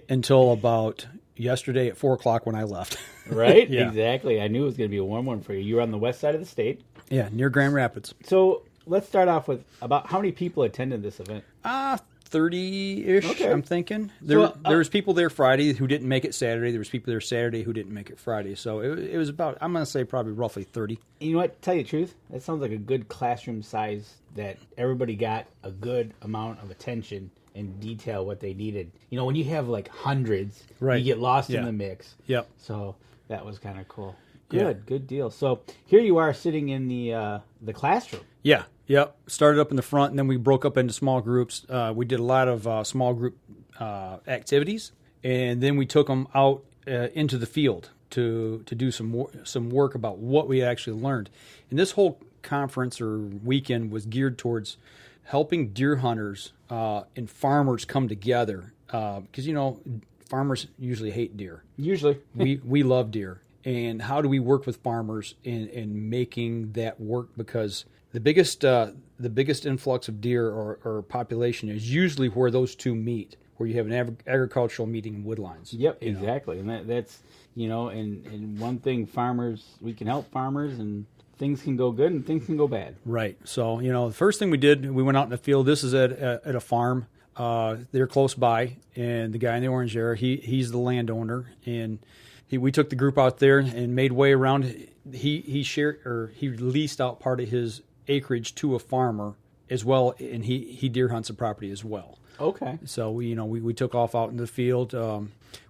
Speaker 2: until about yesterday at 4 o'clock when I left.
Speaker 3: Right?
Speaker 2: Yeah.
Speaker 3: Exactly. I knew it was going to be a warm one for you. You were on the west side of the state.
Speaker 2: Yeah, near Grand Rapids.
Speaker 3: So let's start off with about how many people attended this event?
Speaker 2: 30-ish,
Speaker 3: Okay.
Speaker 2: I'm thinking. There was people there Friday who didn't make it Saturday. There was people there Saturday who didn't make it Friday. So it was about, I'm going to say probably roughly 30.
Speaker 3: You know what? Tell you the truth, that sounds like a good classroom size that everybody got a good amount of attention and detail what they needed. You know, when you have like hundreds,
Speaker 2: Right.
Speaker 3: you get lost
Speaker 2: Yeah.
Speaker 3: in the mix.
Speaker 2: Yep.
Speaker 3: So that was kind of cool.
Speaker 2: Yeah.
Speaker 3: Good deal. So here you are sitting in the classroom.
Speaker 2: Yeah, yep. Started up in the front, and then we broke up into small groups. We did a lot of small group activities, and then we took them out into the field to do some work about what we actually learned. And this whole conference or weekend was geared towards helping deer hunters and farmers come together, because farmers usually hate deer.
Speaker 3: Usually,
Speaker 2: we love deer. And how do we work with farmers in making that work? Because the biggest influx of deer or population is usually where those two meet, where you have an agricultural meeting in woodlines.
Speaker 3: Yep, exactly. And that's, and one thing, farmers, we can help farmers, and things can go good and things can go bad.
Speaker 2: Right. So, the first thing we did, we went out in the field. This is at a farm. They're close by, and the guy in the orange there, he's the landowner, and we took the group out there and made way around. He leased out part of his acreage to a farmer as well, and he deer hunts the property as well.
Speaker 3: Okay.
Speaker 2: So we took off out in the field.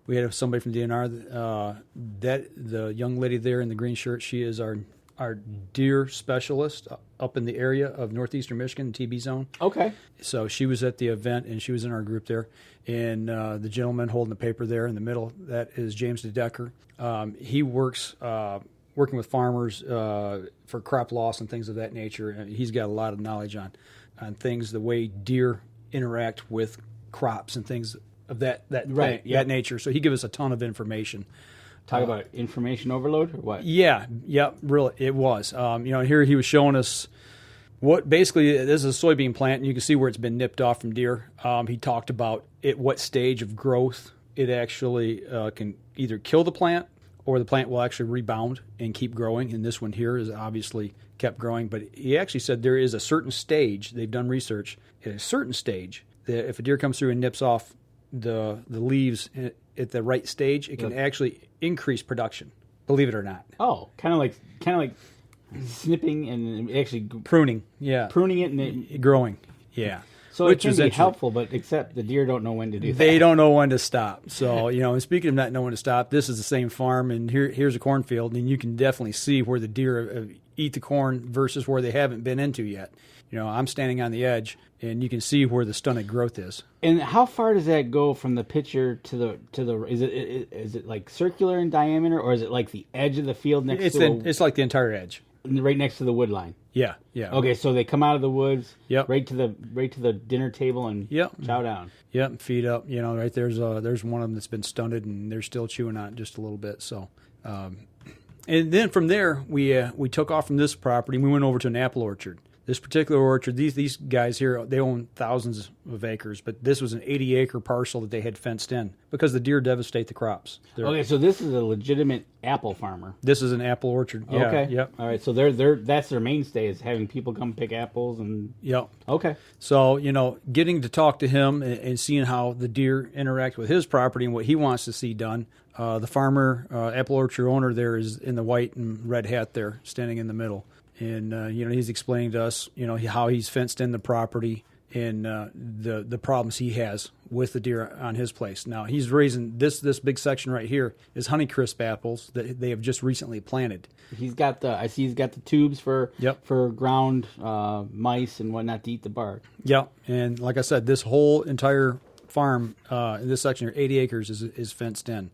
Speaker 2: We had somebody from DNR. The young lady there in the green shirt, she is our deer specialist up in the area of northeastern Michigan, TB zone.
Speaker 3: Okay.
Speaker 2: So she was at the event, and she was in our group there. And the gentleman holding the paper there in the middle, that is James DeDecker. He works working with farmers for crop loss and things of that nature. And he's got a lot of knowledge on things, the way deer interact with crops and things of that
Speaker 3: right,
Speaker 2: that nature. So he gave us a ton of information.
Speaker 3: Talk about information overload or what?
Speaker 2: Yeah, really, it was. Here he was showing us what basically this is a soybean plant, and you can see where it's been nipped off from deer. He talked about at what stage of growth it actually can either kill the plant or the plant will actually rebound and keep growing. And this one here is obviously kept growing, but he actually said there is a certain stage, they've done research, at a certain stage that if a deer comes through and nips off the leaves at the right stage, it can actually increase production, believe it or not.
Speaker 3: Oh, kind of like snipping and actually
Speaker 2: pruning. Yeah,
Speaker 3: pruning it and
Speaker 2: growing. Yeah.
Speaker 3: So it can be helpful, but except the deer don't know when to do that.
Speaker 2: They don't know when to stop. So, and speaking of not knowing when to stop, this is the same farm, and here's a cornfield, and you can definitely see where the deer eat the corn versus where they haven't been into yet. I'm standing on the edge, and you can see where the stunted growth is.
Speaker 3: And how far does that go from the picture to the? Is it like circular in diameter, or is it like the edge of the field next to?
Speaker 2: It's like the entire edge,
Speaker 3: right next to the wood line.
Speaker 2: Yeah.
Speaker 3: Okay, so they come out of the woods,
Speaker 2: yep,
Speaker 3: right to the dinner table and chow down.
Speaker 2: Yep, feed up. Right there's one of them that's been stunted, and they're still chewing on it just a little bit. So, and then from there we took off from this property and we went over to an apple orchard. This particular orchard, these guys here, they own thousands of acres, but this was an 80-acre parcel that they had fenced in because the deer devastate the crops.
Speaker 3: Okay, so this is a legitimate apple farmer.
Speaker 2: This is an apple orchard. Yeah,
Speaker 3: okay.
Speaker 2: Yep.
Speaker 3: All right, so that's their mainstay is having people come pick apples and.
Speaker 2: Yep.
Speaker 3: Okay.
Speaker 2: So getting to talk to him and seeing how the deer interact with his property and what he wants to see done. The farmer, apple orchard owner, there is in the white and red hat there, standing in the middle. And, he's explaining to us, how he's fenced in the property the problems he has with the deer on his place. Now he's raising this big section right here is Honeycrisp apples that they have just recently planted.
Speaker 3: He's got the tubes for ground mice and whatnot to eat the bark.
Speaker 2: Yep, and like I said, this whole entire farm in this section here, 80 acres, is fenced in.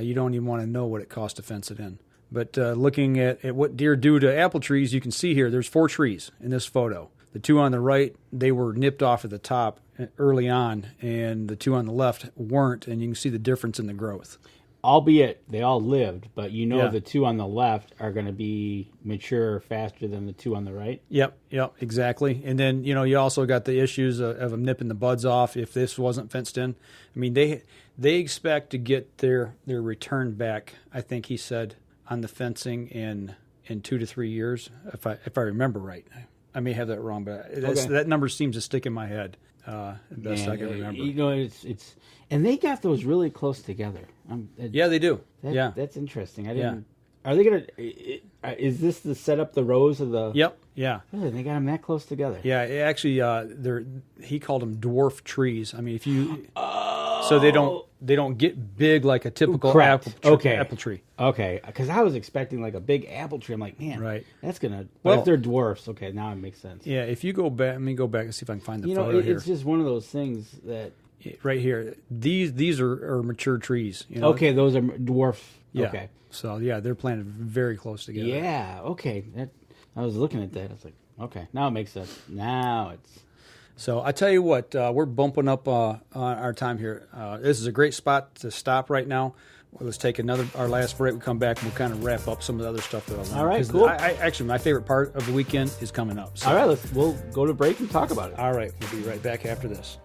Speaker 2: You don't even want to know what it costs to fence it in. But looking at what deer do to apple trees, you can see here there's 4 trees in this photo. The 2 on the right, they were nipped off at the top early on, and the 2 on the left weren't, and you can see the difference in the growth.
Speaker 3: Albeit they all lived, but the 2 on the left are going to be mature faster than the 2 on the right.
Speaker 2: Yep, exactly. And then, you also got the issues of them nipping the buds off if this wasn't fenced in. I mean, they expect to get their return back, I think he said, on the fencing in 2 to 3 years, if I remember right. I may have that wrong, but that number seems to stick in my head. Best I can remember.
Speaker 3: It's and they got those really close together.
Speaker 2: Yeah, they do.
Speaker 3: That's interesting. I didn't. Are they gonna? Is this to set up the rows of the?
Speaker 2: Yep. Yeah.
Speaker 3: Really, they got them that close together.
Speaker 2: Yeah. Actually, he called them dwarf trees. I mean, if you so they don't get big like a typical apple tree.
Speaker 3: Okay, because I was expecting like a big apple tree. I'm like, man,
Speaker 2: right?
Speaker 3: That's gonna. Well, if they're dwarfs, okay, now it makes sense.
Speaker 2: Yeah. If you go back, let me go back and see if I can find the photo here.
Speaker 3: It's just one of those things that.
Speaker 2: Right here, these are mature trees.
Speaker 3: Okay, those are dwarf.
Speaker 2: Yeah.
Speaker 3: Okay.
Speaker 2: So they're planted very close together.
Speaker 3: Yeah. Okay. I was looking at that. I was like, okay, now it makes sense. Now it's.
Speaker 2: So I tell you what, we're bumping up on our time here. This is a great spot to stop right now. Let's take our last break. We come back and we'll kind of wrap up some of the other stuff that I learned.
Speaker 3: All right, cool.
Speaker 2: Actually, my favorite part of the weekend is coming up. So.
Speaker 3: All right, we'll go to break and talk about it.
Speaker 2: All right, we'll be right back after this.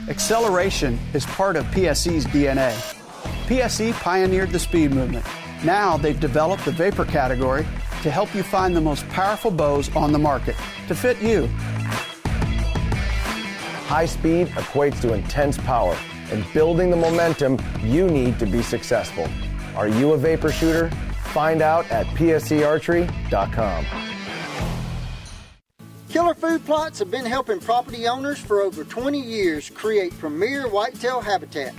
Speaker 6: Acceleration is part of PSE's DNA. PSE pioneered the speed movement. Now they've developed the vapor category to help you find the most powerful bows on the market to fit you.
Speaker 13: High speed equates to intense power and building the momentum you need to be successful. Are you a vapor shooter? Find out at psearchery.com.
Speaker 11: Killer Food Plots have been helping property owners for over 20 years create premier whitetail habitat.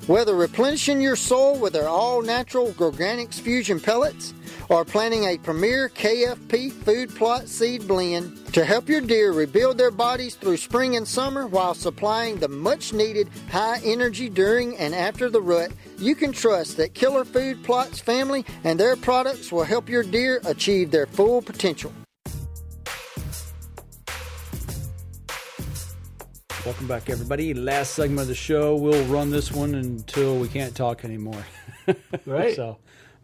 Speaker 11: Whether replenishing your soil with their all-natural Organics Fusion pellets or planting a premier KFP food plot seed blend to help your deer rebuild their bodies through spring and summer while supplying the much-needed high energy during and after the rut, you can trust that Killer Food Plots family and their products will help your deer achieve their full potential.
Speaker 2: Welcome back, everybody. Last segment of the show. We'll run this one until we can't talk anymore.
Speaker 3: Right.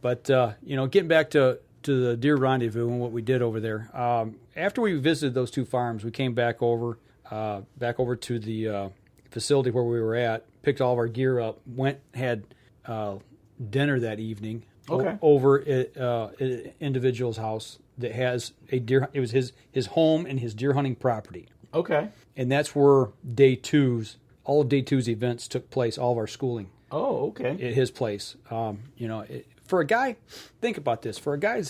Speaker 2: But getting back to the Deer Rendezvous and what we did over there. After we visited those 2 farms, we came back over to the facility where we were at, picked all of our gear up, had dinner that evening over at an individual's house that has a deer. It was his home and his deer hunting property.
Speaker 3: Okay.
Speaker 2: And that's where all of day two's events took place, all of our schooling.
Speaker 3: Oh, okay.
Speaker 2: At his place. For a guy, think about this. For a guy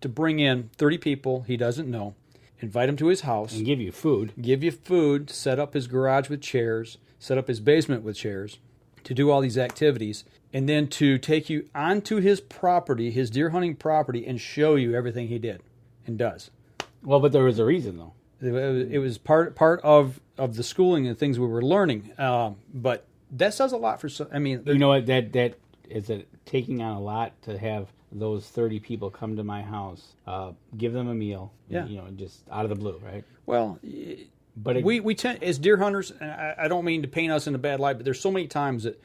Speaker 2: to bring in 30 people he doesn't know, invite them to his house.
Speaker 3: And give you food,
Speaker 2: set up his garage with chairs, set up his basement with chairs, to do all these activities, and then to take you onto his property, his deer hunting property, and show you everything he did and does.
Speaker 3: Well, but there was a reason, though.
Speaker 2: It was part of the schooling and things we were learning, but that says a lot for.
Speaker 3: You know what? That is taking on a lot to have those 30 people come to my house, give them a meal, just out of the blue, right?
Speaker 2: Well, but we tend as deer hunters, and I don't mean to paint us in a bad light, but there's so many times that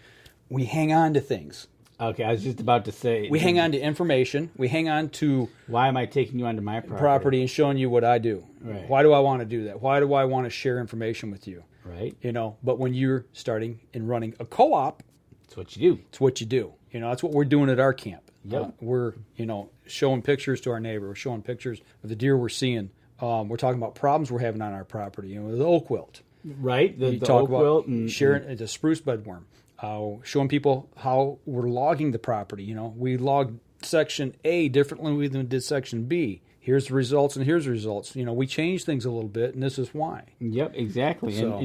Speaker 2: we hang on to things.
Speaker 3: Okay, I was just about to say...
Speaker 2: We hang on to information. We hang on to...
Speaker 3: Why am I taking you onto my property?
Speaker 2: And showing you what I do.
Speaker 3: Right.
Speaker 2: Why do I want to do that? Why do I want to share information with you?
Speaker 3: Right.
Speaker 2: But when you're starting and running a co-op...
Speaker 3: It's what you do.
Speaker 2: It's what you do. That's what we're doing at our camp.
Speaker 3: Yep.
Speaker 2: We're, showing pictures to our neighbor. We're showing pictures of the deer we're seeing. We're talking about problems we're having on our property. The oak wilt.
Speaker 3: Right, the
Speaker 2: talk
Speaker 3: oak
Speaker 2: about
Speaker 3: wilt and
Speaker 2: sharing the spruce bedworm. Showing people how we're logging the property. We logged section A differently than we did section B. Here's the results and here's the results. We change things a little bit, and this is why.
Speaker 3: Yep, exactly.
Speaker 2: So,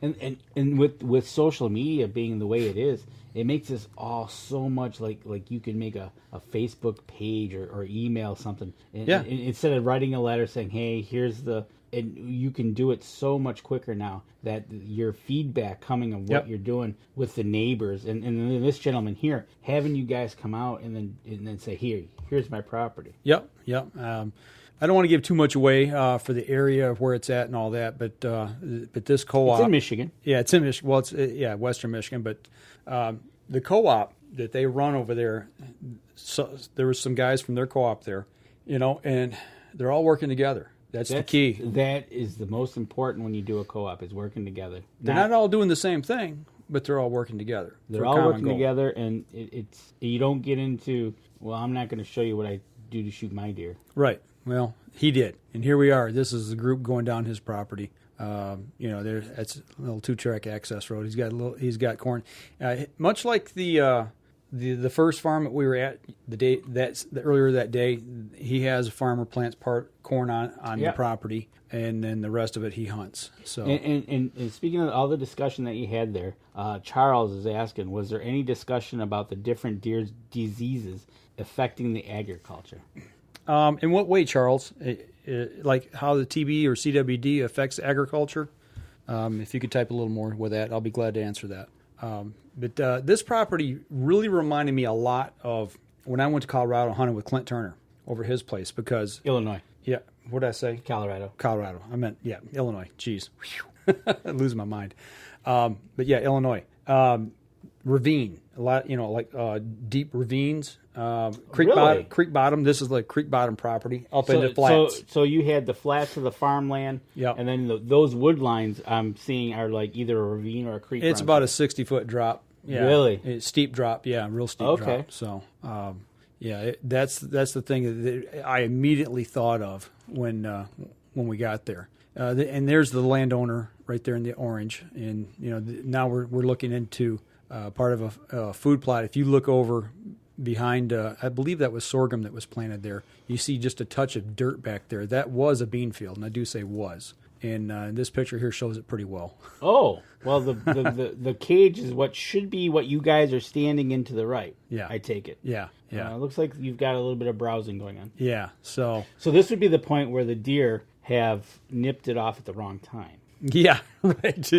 Speaker 3: and with social media being the way it is, it makes this all so much like you can make a Facebook page or email something. And instead of writing a letter saying, hey, here's the... And you can do it so much quicker now that your feedback coming of what you're doing with the neighbors and then this gentleman here having you guys come out and then say, here's my property.
Speaker 2: Yep. I don't want to give too much away for the area of where it's at and all that, but this co-op...
Speaker 3: It's in Michigan.
Speaker 2: Yeah, it's in Michigan. Well, it's Western Michigan, but the co-op that they run over there, so there were some guys from their co-op there, and they're all working together. That's the key.
Speaker 3: That is the most important when you do a co-op, is working together.
Speaker 2: They're not all doing the same thing, but they're all working together.
Speaker 3: They're all working together, and it's you don't get into, well, I'm not going to show you what I do to shoot my deer.
Speaker 2: Right. Well, he did, and here we are. This is the group going down his property. That's a little 2-track access road. He's got corn, much like the first farm that we were at earlier that day. He has a farmer plants part corn on the property, and then the rest of it he hunts. So
Speaker 3: and speaking of all the discussion that you had there, Charles is asking, was there any discussion about the different deer diseases affecting the agriculture?
Speaker 2: In what way, Charles? Like how the TB or CWD affects agriculture? If you could type a little more with that, I'll be glad to answer that. But this property really reminded me a lot of when I went to Colorado hunting with Clint Turner over his place, because...
Speaker 3: Illinois.
Speaker 2: Yeah. What did I say?
Speaker 3: Colorado.
Speaker 2: I meant, Illinois. Jeez. I lose my mind. But yeah, Illinois. Ravine. A lot, like deep ravines. Creek bottom. This is like creek bottom property up into flats.
Speaker 3: So you had the flats of the farmland, and then those wood lines I'm seeing are like either a ravine or a creek.
Speaker 2: It's about a 60-foot drop. Yeah.
Speaker 3: Really?
Speaker 2: It's steep drop. Yeah, real steep drop. So, that's the thing that I immediately thought of when we got there. And there's the landowner right there in the orange. And now we're looking into part of a food plot. If you look over behind, I believe that was sorghum that was planted there, you see just a touch of dirt back there. That was a bean field, and I do say was. And this picture here shows it pretty well.
Speaker 3: Oh, well, the cage is what should be what you guys are standing in to the right.
Speaker 2: Yeah.
Speaker 3: I take it.
Speaker 2: Yeah.
Speaker 3: It looks like you've got a little bit of browsing going on.
Speaker 2: Yeah, so
Speaker 3: this would be the point where the deer have nipped it off at the wrong time.
Speaker 2: Yeah, right.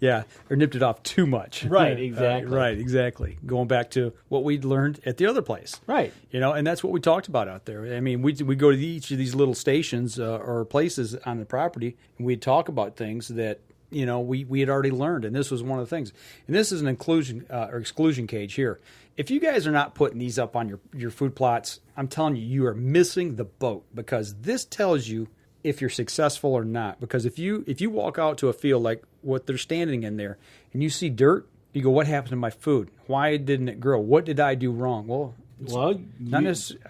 Speaker 2: Yeah, or nipped it off too much.
Speaker 3: Right, exactly.
Speaker 2: Right, exactly. Going back to what we'd learned at the other place.
Speaker 3: Right.
Speaker 2: And that's what we talked about out there. I mean, we go to each of these little stations or places on the property, and we'd talk about things that, we had already learned, and this was one of the things. And this is an inclusion or exclusion cage here. If you guys are not putting these up on your food plots, I'm telling you, you are missing the boat, because this tells you if you're successful or not. Because if you walk out to a field like what they're standing in there and you see dirt, you go, what happened to my food? Why didn't it grow? What did I do wrong? Well,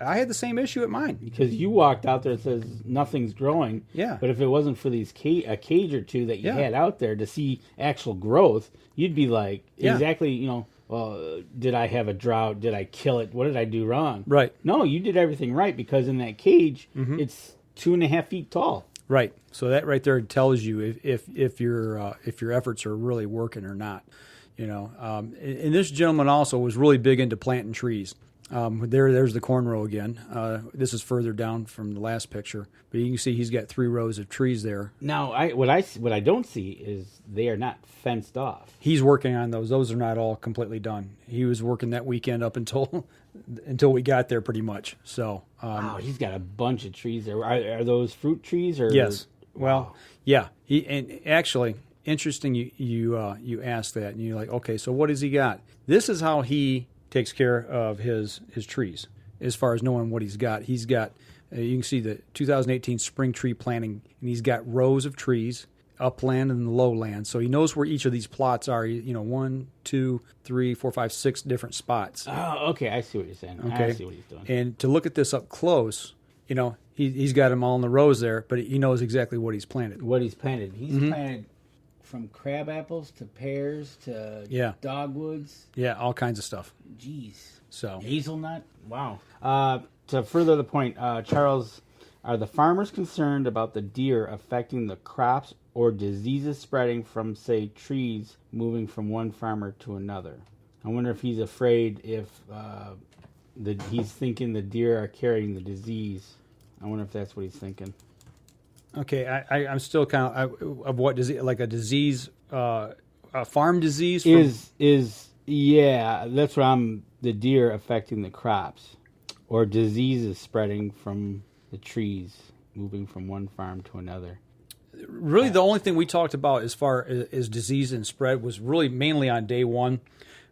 Speaker 2: I had the same issue at mine.
Speaker 3: Because you walked out there and says nothing's growing.
Speaker 2: Yeah.
Speaker 3: But if it wasn't for these a cage or two that you had out there to see actual growth, you'd be like, exactly, did I have a drought? Did I kill it? What did I do wrong?
Speaker 2: Right.
Speaker 3: No, you did everything right, because in that cage, it's 2.5 feet tall.
Speaker 2: Right. So that right there tells you if your efforts are really working or not. And this gentleman also was really big into planting trees. There's the corn row again. This is further down from the last picture, but you can see he's got 3 rows of trees there.
Speaker 3: Now, what I don't see is they are not fenced off.
Speaker 2: He's working on those. Those are not all completely done. He was working that weekend up until we got there, pretty much. So,
Speaker 3: wow, he's got a bunch of trees there. Are those fruit trees or?
Speaker 2: Yes. Well, yeah. And actually, interesting. You asked that, and you're like, okay, so what has he got? This is how he takes care of his trees, as far as knowing what he's got. He's got, you can see the 2018 spring tree planting, and he's got rows of trees, upland and lowland. So he knows where each of these plots are, 1, 2, 3, 4, 5, 6 different spots.
Speaker 3: Oh, okay. I see what you're saying.
Speaker 2: Okay.
Speaker 3: I see what he's doing.
Speaker 2: And to look at this up close, he's got them all in the rows there, but he knows exactly what he's planted.
Speaker 3: He's planted from crab apples to pears to dogwoods.
Speaker 2: Yeah, all kinds of stuff.
Speaker 3: Jeez.
Speaker 2: So
Speaker 3: hazelnut. Wow. To further the point, Charles, are the farmers concerned about the deer affecting the crops or diseases spreading from, say, trees moving from one farmer to another? I wonder if he's afraid if he's thinking the deer are carrying the disease. I wonder if that's what he's thinking.
Speaker 2: Okay, I'm still kind of what does it like a disease, a farm disease?
Speaker 3: Yeah, that's what the deer affecting the crops, or diseases spreading from the trees moving from one farm to another.
Speaker 2: Really, the only thing we talked about as far as disease and spread was really mainly on day one.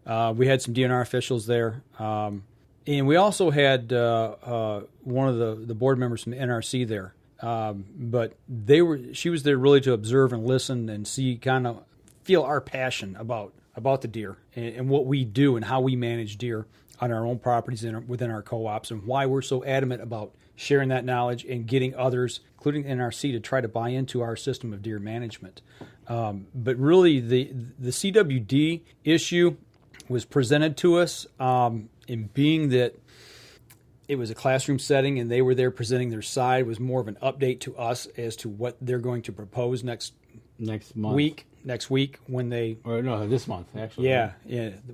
Speaker 2: We had some DNR officials there, and we also had one of the board members from the NRC there. But she was there really to observe and listen and see, kind of feel our passion about the deer and what we do and how we manage deer on our own properties and within our co-ops, and why we're so adamant about sharing that knowledge and getting others, including NRC, to try to buy into our system of deer management. But really, the CWD issue was presented to us in being that it was a classroom setting and they were there presenting their side, was more of an update to us as to what they're going to propose next week when they...
Speaker 3: Or no, this month, actually.
Speaker 2: Yeah,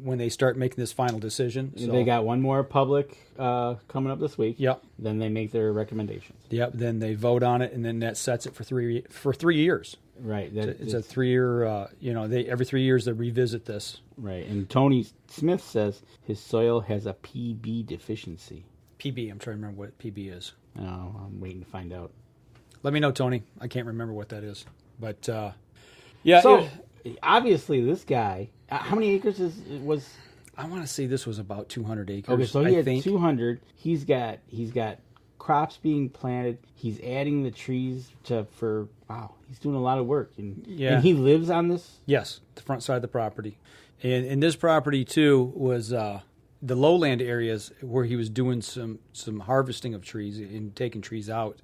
Speaker 2: when they start making this final decision.
Speaker 3: So, they got one more public coming up this week.
Speaker 2: Yep.
Speaker 3: Then they make their recommendations.
Speaker 2: Yep, then they vote on it, and then that sets it for 3 years.
Speaker 3: Right.
Speaker 2: It's a 3-year, every 3 years they revisit this.
Speaker 3: Right, and Tony Smith says his soil has a PB deficiency.
Speaker 2: PB, I'm trying to remember what PB is.
Speaker 3: Oh, I'm waiting to find out.
Speaker 2: Let me know, Tony. I can't remember what that is. But,
Speaker 3: So, obviously, this guy, how many acres was...
Speaker 2: I want to say this was about 200 acres.
Speaker 3: Okay, so he had 200. He's got crops being planted. He's adding the trees wow, he's doing a lot of work. And he lives on this?
Speaker 2: Yes, the front side of the property. And this property, too, was... the lowland areas where he was doing some harvesting of trees and taking trees out.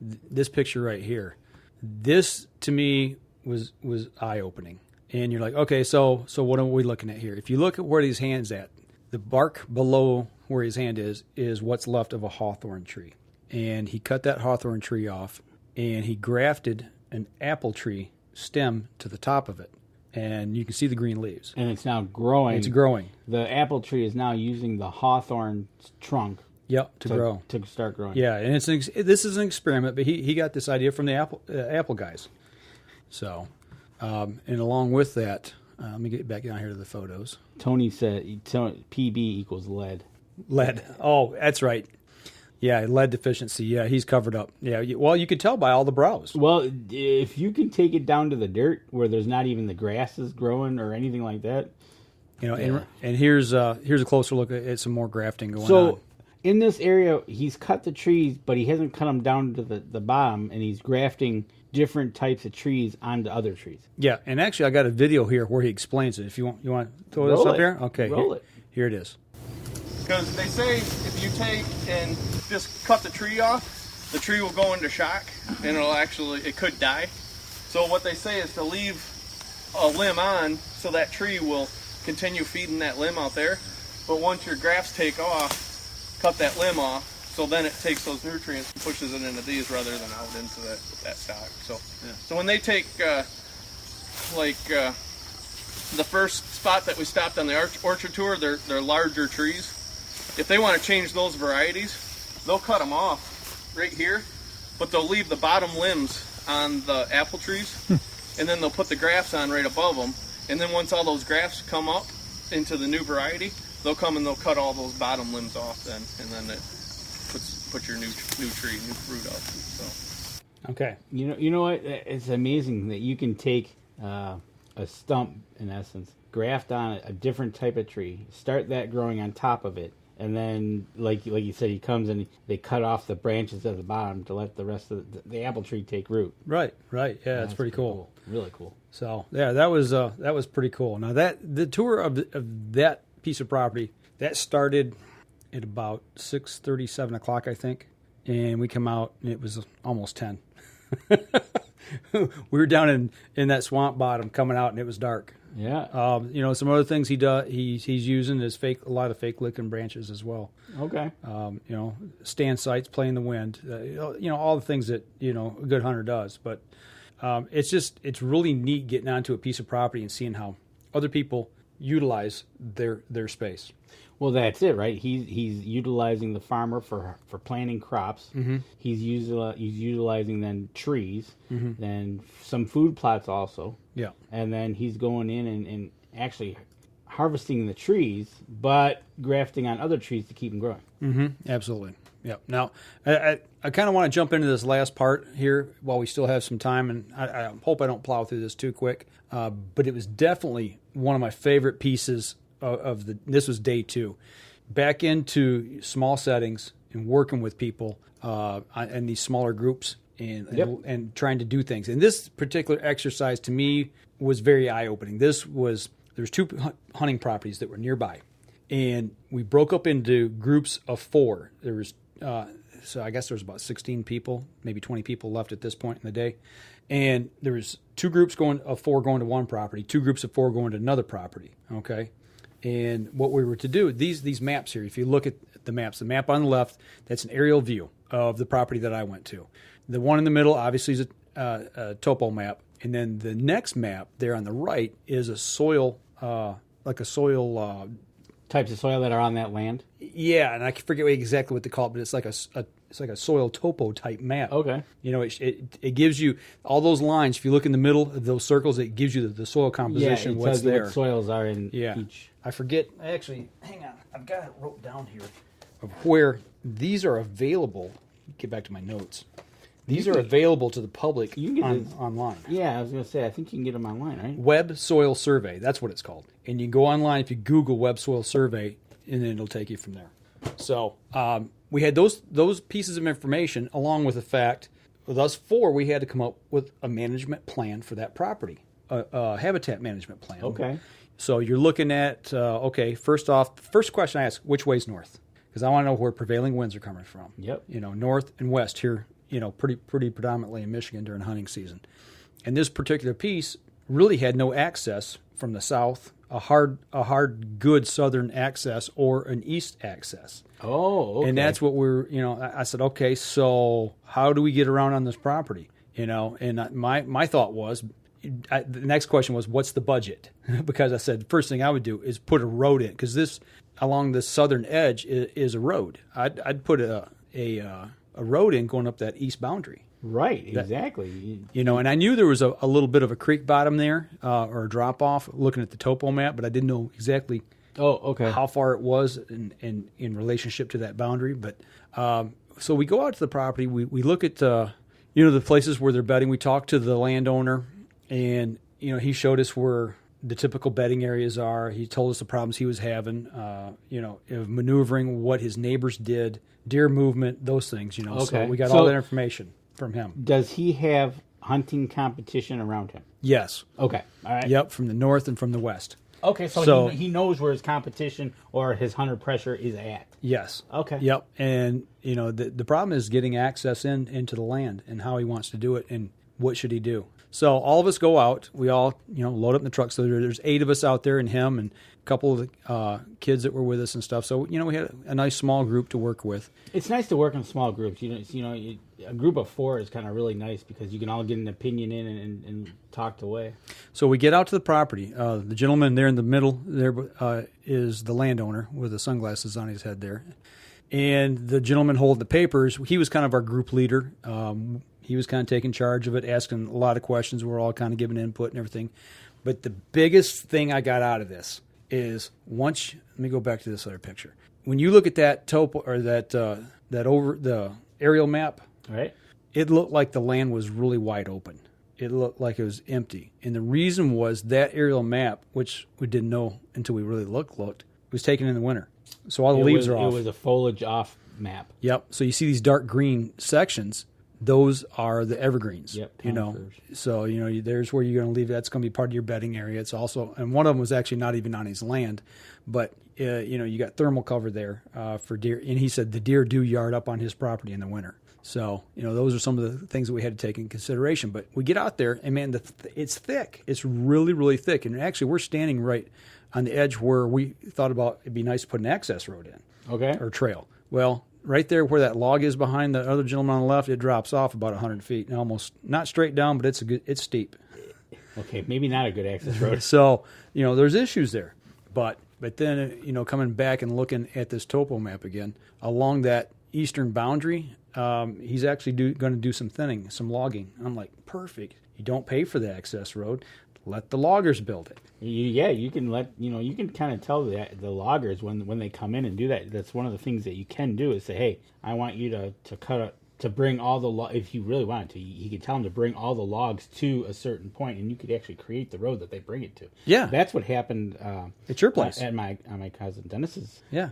Speaker 2: This picture right here, this to me was eye-opening. And you're like, okay, so what are we looking at here? If you look at where his hand's at, the bark below where his hand is what's left of a hawthorn tree. And he cut that hawthorn tree off, and he grafted an apple tree stem to the top of it. And you can see the green leaves.
Speaker 3: And it's now growing.
Speaker 2: It's growing.
Speaker 3: The apple tree is now using the hawthorn trunk.
Speaker 2: Yep, to grow.
Speaker 3: To start growing.
Speaker 2: Yeah, and this is an experiment, but he got this idea from the apple guys. So, and along with that, let me get back down here to the photos.
Speaker 3: Tony said PB equals lead.
Speaker 2: Lead. Oh, that's right. Yeah, lead deficiency. Yeah, he's covered up. Yeah, well, you could tell by all the browse.
Speaker 3: Well, if you can take it down to the dirt where there's not even the grasses growing or anything like that,
Speaker 2: and here's a closer look at some more grafting going on.
Speaker 3: So, in this area, he's cut the trees, but he hasn't cut them down to the bottom, and he's grafting different types of trees onto other trees.
Speaker 2: Yeah, and actually, I got a video here where he explains it. If you want to throw this up here, okay, here it is.
Speaker 14: Because they say if you take and just cut the tree off, the tree will go into shock and it could die. So what they say is to leave a limb on so that tree will continue feeding that limb out there. But once your grafts take off, cut that limb off, so then it takes those nutrients and pushes it into these rather than out into that stock. So when they take the first spot that we stopped on the orchard tour, they're larger trees. If they want to change those varieties, they'll cut them off right here, but they'll leave the bottom limbs on the apple trees, and then they'll put the grafts on right above them. And then once all those grafts come up into the new variety, they'll come and they'll cut all those bottom limbs off then, and then it puts your new tree, new fruit up. So.
Speaker 2: Okay.
Speaker 3: You know what? It's amazing that you can take a stump, in essence, graft on a different type of tree, start that growing on top of it, and then, like you said, he comes and they cut off the branches at the bottom to let the rest of the apple tree take root.
Speaker 2: Right. Yeah, that's pretty cool.
Speaker 3: Really cool.
Speaker 2: So yeah, that was pretty cool. Now the tour of that piece of property that started at about 6:30, 7 o'clock, I think, and we come out and it was almost 10. we were down in that swamp bottom coming out, and it was dark.
Speaker 3: Yeah.
Speaker 2: Some other things he's using is a lot of fake licking branches as well.
Speaker 3: Okay.
Speaker 2: Stand sights, play in the wind. All the things that a good hunter does. But it's really neat getting onto a piece of property and seeing how other people utilize their space.
Speaker 3: Well, that's it, right? He's utilizing the farmer for planting crops.
Speaker 2: Mm-hmm.
Speaker 3: He's utilizing then trees,
Speaker 2: Mm-hmm.
Speaker 3: then some food plots also.
Speaker 2: Yeah.
Speaker 3: And then he's going in and actually harvesting the trees, but grafting on other trees to keep them growing.
Speaker 2: Mm-hmm. Absolutely. Yeah. Now, I kind of want to jump into this last part here while we still have some time, and I hope I don't plow through this too quick. But it was definitely one of my favorite pieces this was day 2. Back into small settings and working with people in these smaller groups and trying to do things. And this particular exercise to me was very eye-opening. There's 2 hunting properties that were nearby, and we broke up into groups of 4. There was so I guess there was about 16 people, maybe 20 people left at this point in the day. And there was 2 groups of 4 going to one property, 2 groups of 4 going to another property. Okay. And what we were to do, these maps here, if you look at the maps, the map on the left, that's an aerial view of the property that I went to. The one in the middle, obviously, is a topo map. And then the next map there on the right is a soil,
Speaker 3: types of soil that are on that land.
Speaker 2: Yeah, and I forget exactly what they call it, but it's like a soil topo type map.
Speaker 3: Okay.
Speaker 2: It gives you all those lines. If you look in the middle of those circles, it gives you the soil composition.
Speaker 3: Yeah, it
Speaker 2: what's
Speaker 3: tells you
Speaker 2: there.
Speaker 3: what soils are in each.
Speaker 2: I forget. Actually, hang on. I've got it wrote down here of where these are available. Get back to my notes. These are available to the public online.
Speaker 3: Yeah, I was going to say, I think you can get them online, right?
Speaker 2: Web Soil Survey, that's what it's called. And you go online, if you Google Web Soil Survey, and then it'll take you from there. So we had those pieces of information, along with the fact, with us 4, we had to come up with a management plan for that property, a habitat management plan.
Speaker 3: Okay. So
Speaker 2: you're looking at, first off, the first question I ask, which way's north? Because I want to know where prevailing winds are coming from.
Speaker 3: Yep.
Speaker 2: North and west here, pretty predominantly in Michigan during hunting season. And this particular piece really had no access from the south, a hard, good southern access or an east access.
Speaker 3: Oh, okay.
Speaker 2: And that's what I said, okay, so how do we get around on this property? And my thought was, the next question was, what's the budget? Because I said, first thing I would do is put a road in, because this, along the southern edge, is a road. I'd put a road in going up that east boundary.
Speaker 3: Right, exactly.
Speaker 2: And I knew there was a little bit of a creek bottom there, or a drop off, looking at the topo map, but I didn't know exactly how far it was in relationship to that boundary. But so we go out to the property, we look at the places where they're bedding. We talked to the landowner, and he showed us where the typical bedding areas are. He told us the problems he was having, of maneuvering, what his neighbors did, deer movement, those things.
Speaker 3: Okay.
Speaker 2: So we got all that information from him.
Speaker 3: Does he have hunting competition around him?
Speaker 2: Yes.
Speaker 3: Okay. All right.
Speaker 2: Yep, from the north and from the west.
Speaker 3: Okay, so he knows where his competition or his hunter pressure is at.
Speaker 2: Yes.
Speaker 3: Okay.
Speaker 2: Yep. And the problem is getting access into the land and how he wants to do it and what should he do. So all of us go out. We all load up in the truck. So there's 8 of us out there, and him and a couple of the kids that were with us and stuff. So we had a nice small group to work with. It's
Speaker 3: nice to work in small groups. A group of 4 is kind of really nice because you can all get an opinion in and talked away.
Speaker 2: So we get out to the property. The gentleman there in the middle there is the landowner with the sunglasses on his head there. And the gentleman holding the papers, he was kind of our group leader. He was kind of taking charge of it, asking a lot of questions. We're all kind of giving input and everything. But the biggest thing I got out of this is let me go back to this other picture. When you look at that topo or that over the aerial map,
Speaker 3: right,
Speaker 2: it looked like the land was really wide open. It looked like it was empty. And the reason was that aerial map, which we didn't know until we really looked, was taken in the winter. So all the leaves are off.
Speaker 3: It was a foliage off map.
Speaker 2: Yep. So you see these dark green sections. Those are the evergreens.
Speaker 3: Yep.
Speaker 2: So there's where you're going to leave. That's going to be part of your bedding area. It's also, and one of them was actually not even on his land, but you got thermal cover there for deer. And he said the deer do yard up on his property in the winter. So, those are some of the things that we had to take in consideration. But we get out there, and man, it's thick. It's really, really thick. And actually, we're standing right on the edge where we thought about it'd be nice to put an access road in.
Speaker 3: Okay.
Speaker 2: Or trail. Well, right there where that log is behind the other gentleman on the left, it drops off about 100 feet. And almost not straight down, but it's steep.
Speaker 3: Okay, maybe not a good access road.
Speaker 2: So, there's issues there. But then, coming back and looking at this topo map again, along that eastern boundary, he's actually going to do some thinning, some logging. I'm like, perfect. You don't pay for the access road. Let the loggers build it.
Speaker 3: Yeah, you can you can kind of tell the loggers when they come in and do that. That's one of the things that you can do is say, hey, I want you to cut a, to bring all the if you really wanted to, you could tell them to bring all the logs to a certain point, and you could actually create the road that they bring it to.
Speaker 2: Yeah,
Speaker 3: that's what happened
Speaker 2: at your place
Speaker 3: at my cousin Dennis's.
Speaker 2: Yeah,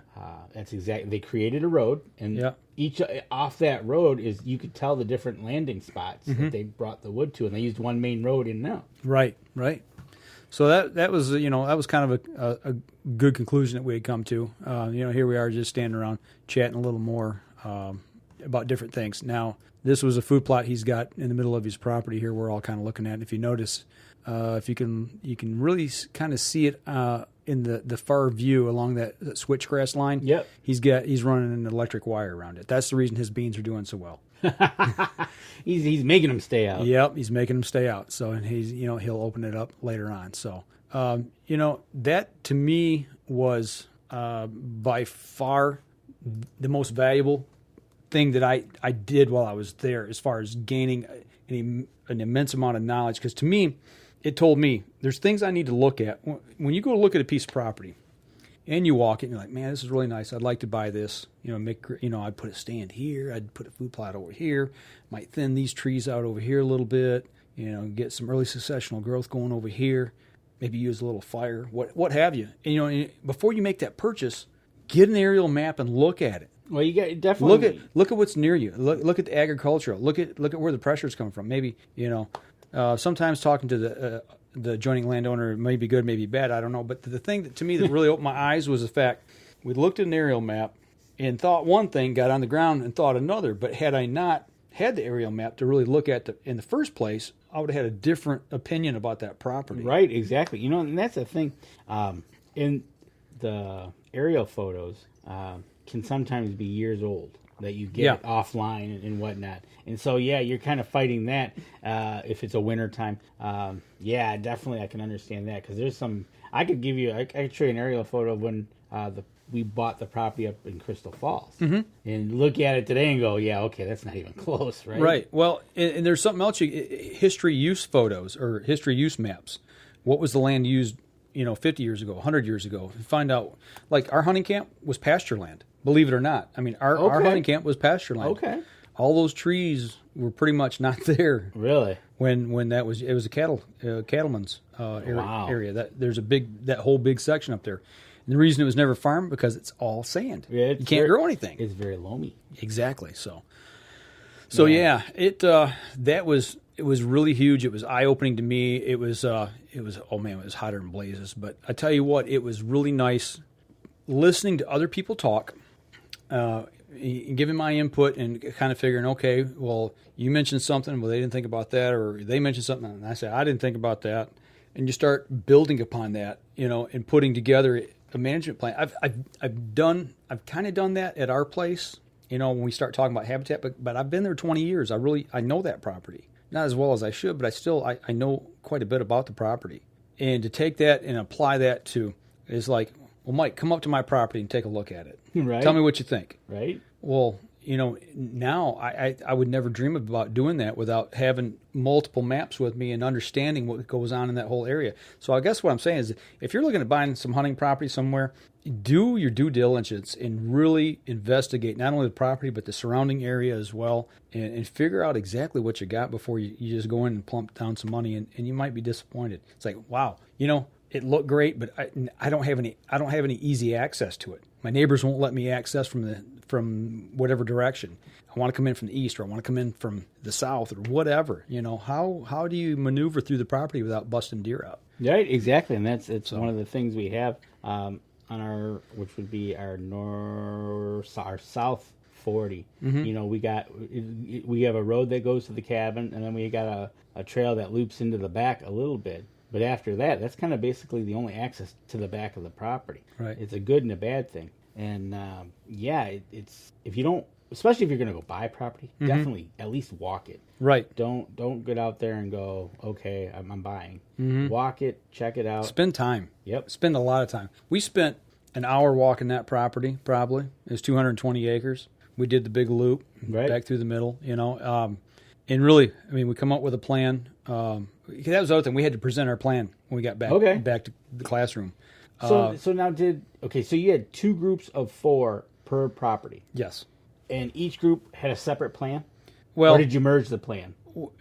Speaker 3: that's exactly. They created a road, and each off that road is you could tell the different landing spots that they brought the wood to, and they used one main road in now.
Speaker 2: Right. So that was that was kind of a good conclusion that we had come to. Here we are just standing around chatting a little more about different things. Now, this was a food plot he's got in the middle of his property here. We're all kind of looking at. And if you notice, if you can really kind of see it in the far view along that switchgrass line.
Speaker 3: Yep.
Speaker 2: He's running an electric wire around it. That's the reason his beans are doing so well.
Speaker 3: he's making them stay out.
Speaker 2: Yep, he's making them stay out. So, and he's he'll open it up later on. So, that to me was by far the most valuable thing that I did while I was there, as far as gaining an immense amount of knowledge. Because to me, it told me there's things I need to look at when you go look at a piece of property. And you walk it, and you're like, man, this is really nice. I'd like to buy this. I'd put a stand here. I'd put a food plot over here. Might thin these trees out over here a little bit. Get some early successional growth going over here. Maybe use a little fire, what have you. And, before you make that purchase, get an aerial map and look at it.
Speaker 3: Well, you got definitely
Speaker 2: look at what's near you. Look at the agricultural. Look at where the pressure's coming from. Maybe sometimes talking to the adjoining landowner may be good, may be bad, I don't know. But the thing that to me that really opened my eyes was the fact we looked at an aerial map and thought one thing, got on the ground and thought another. But had I not had the aerial map to really look at in the first place, I would have had a different opinion about that property.
Speaker 3: Right, exactly. And that's the thing. In the aerial photos can sometimes be years old that you get offline and whatnot. And so, you're kind of fighting that if it's a winter time. Definitely I can understand that, because there's some, I could show you an aerial photo of when we bought the property up in Crystal Falls and look at it today and go, okay, that's not even close, right?
Speaker 2: Right. Well, and there's something else, history use photos or history use maps. What was the land used, 50 years ago, 100 years ago? You find out, like our hunting camp was pasture land. Believe it or not. I mean, our hunting camp was pasture land.
Speaker 3: Okay.
Speaker 2: All those trees were pretty much not there.
Speaker 3: Really?
Speaker 2: When it was a cattleman's area. There's that whole big section up there. And the reason it was never farmed because it's all sand.
Speaker 3: Yeah,
Speaker 2: you can't grow anything.
Speaker 3: It's very loamy.
Speaker 2: Exactly. So it was really huge. It was eye opening to me. It was oh man, it was hotter than blazes. But I tell you what, it was really nice listening to other people talk. Giving my input and kind of figuring, okay, well, you mentioned something, well, they didn't think about that, or they mentioned something, and I said, I didn't think about that. And you start building upon that, and putting together a management plan. I've kind of done that at our place, when we start talking about habitat, but I've been there 20 years. I know that property. Not as well as I should, but I know quite a bit about the property. And to take that and apply that to is like, well, Mike, come up to my property and take a look at it.
Speaker 3: Right.
Speaker 2: Tell me what you think.
Speaker 3: Right.
Speaker 2: Well, now I would never dream about doing that without having multiple maps with me and understanding what goes on in that whole area. So I guess what I'm saying is if you're looking at buying some hunting property somewhere, do your due diligence and really investigate not only the property but the surrounding area as well, and figure out exactly what you got before you just go in and plump down some money, and you might be disappointed. It's like, wow, it looked great, but I don't have any easy access to it. My neighbors won't let me access from whatever direction. I want to come in from the east, or I want to come in from the south, or whatever. How do you maneuver through the property without busting deer out?
Speaker 3: Right, exactly, and it's one of the things we have on which would be our south 40.
Speaker 2: Mhm.
Speaker 3: You know, we have a road that goes to the cabin, and then we got a trail that loops into the back a little bit. But after that, that's kind of basically the only access to the back of the property.
Speaker 2: Right.
Speaker 3: It's a good and a bad thing. And it's if you don't, especially if you're going to go buy property,
Speaker 2: Mhm.
Speaker 3: definitely at least walk it.
Speaker 2: Right.
Speaker 3: Don't get out there and go, okay, I'm buying.
Speaker 2: Mhm.
Speaker 3: Walk it, check it out.
Speaker 2: Spend time.
Speaker 3: Yep.
Speaker 2: Spend a lot of time. We spent an hour walking that property, probably. It was 220 acres. We did the big loop back through the middle, you know. And really, I mean, we come up with a plan. That was the other thing. We had to present our plan when we got back to the classroom.
Speaker 3: So now so you had 2 groups of 4 per property.
Speaker 2: Yes.
Speaker 3: And each group had a separate plan?
Speaker 2: Well,
Speaker 3: or did you merge the plan?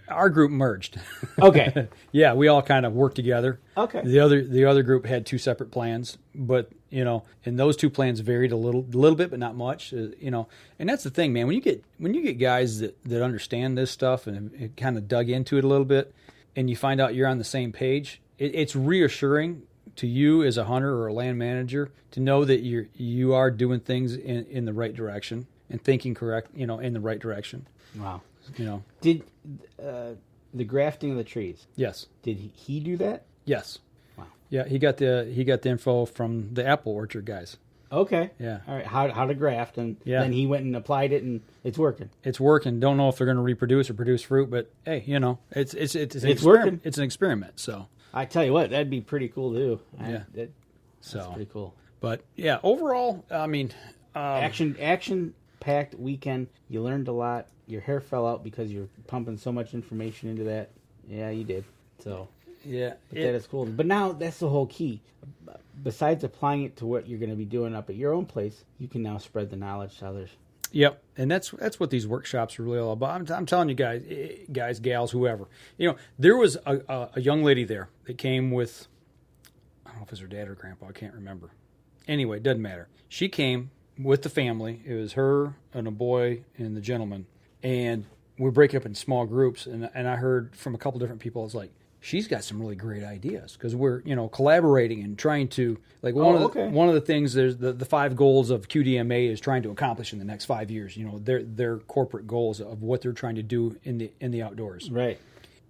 Speaker 2: Our group merged.
Speaker 3: Okay.
Speaker 2: Yeah, we all kind of worked together.
Speaker 3: Okay.
Speaker 2: The other group had 2 separate plans, but you know, and those 2 plans varied a little bit, but not much. You know, and that's the thing, man. When you get guys that understand this stuff and kind of dug into it a little bit, and you find out you're on the same page, it's reassuring to you as a hunter or a land manager to know that you are doing things in the right direction and thinking in the right direction.
Speaker 3: Wow.
Speaker 2: You know,
Speaker 3: did the grafting of the trees?
Speaker 2: Yes.
Speaker 3: Did he do that?
Speaker 2: Yes.
Speaker 3: Wow.
Speaker 2: Yeah, he got the info from the apple orchard guys.
Speaker 3: Okay.
Speaker 2: Yeah.
Speaker 3: All right. How to graft, and
Speaker 2: Yeah.
Speaker 3: then he went and applied it, and it's working.
Speaker 2: It's working. Don't know if they're going to reproduce or produce fruit, but hey, you know, it's
Speaker 3: working.
Speaker 2: It's an experiment. So
Speaker 3: I tell you what, that'd be pretty cool too.
Speaker 2: Yeah.
Speaker 3: That's pretty cool.
Speaker 2: But yeah, overall, I mean,
Speaker 3: action packed weekend. You learned a lot. Your hair fell out because you're pumping so much information into that. Yeah, you did. So
Speaker 2: yeah,
Speaker 3: that is cool. But now that's the whole key. Besides applying it to what you're going to be doing up at your own place, you can now spread the knowledge to others.
Speaker 2: Yep, and that's what these workshops are really all about. I'm telling you guys, gals, whoever. You know, there was a young lady there that came with, I don't know if it was her dad or grandpa, I can't remember. Anyway, it doesn't matter. She came with the family. It was her and a boy and the gentleman, and we break up in small groups. And I heard from a couple different people, it's like, she's got some really great ideas because we're, you know, collaborating and trying to, like, one of the things, there's the 5 goals of QDMA is trying to accomplish in the next 5 years. You know, their corporate goals of what they're trying to do in the outdoors.
Speaker 3: Right.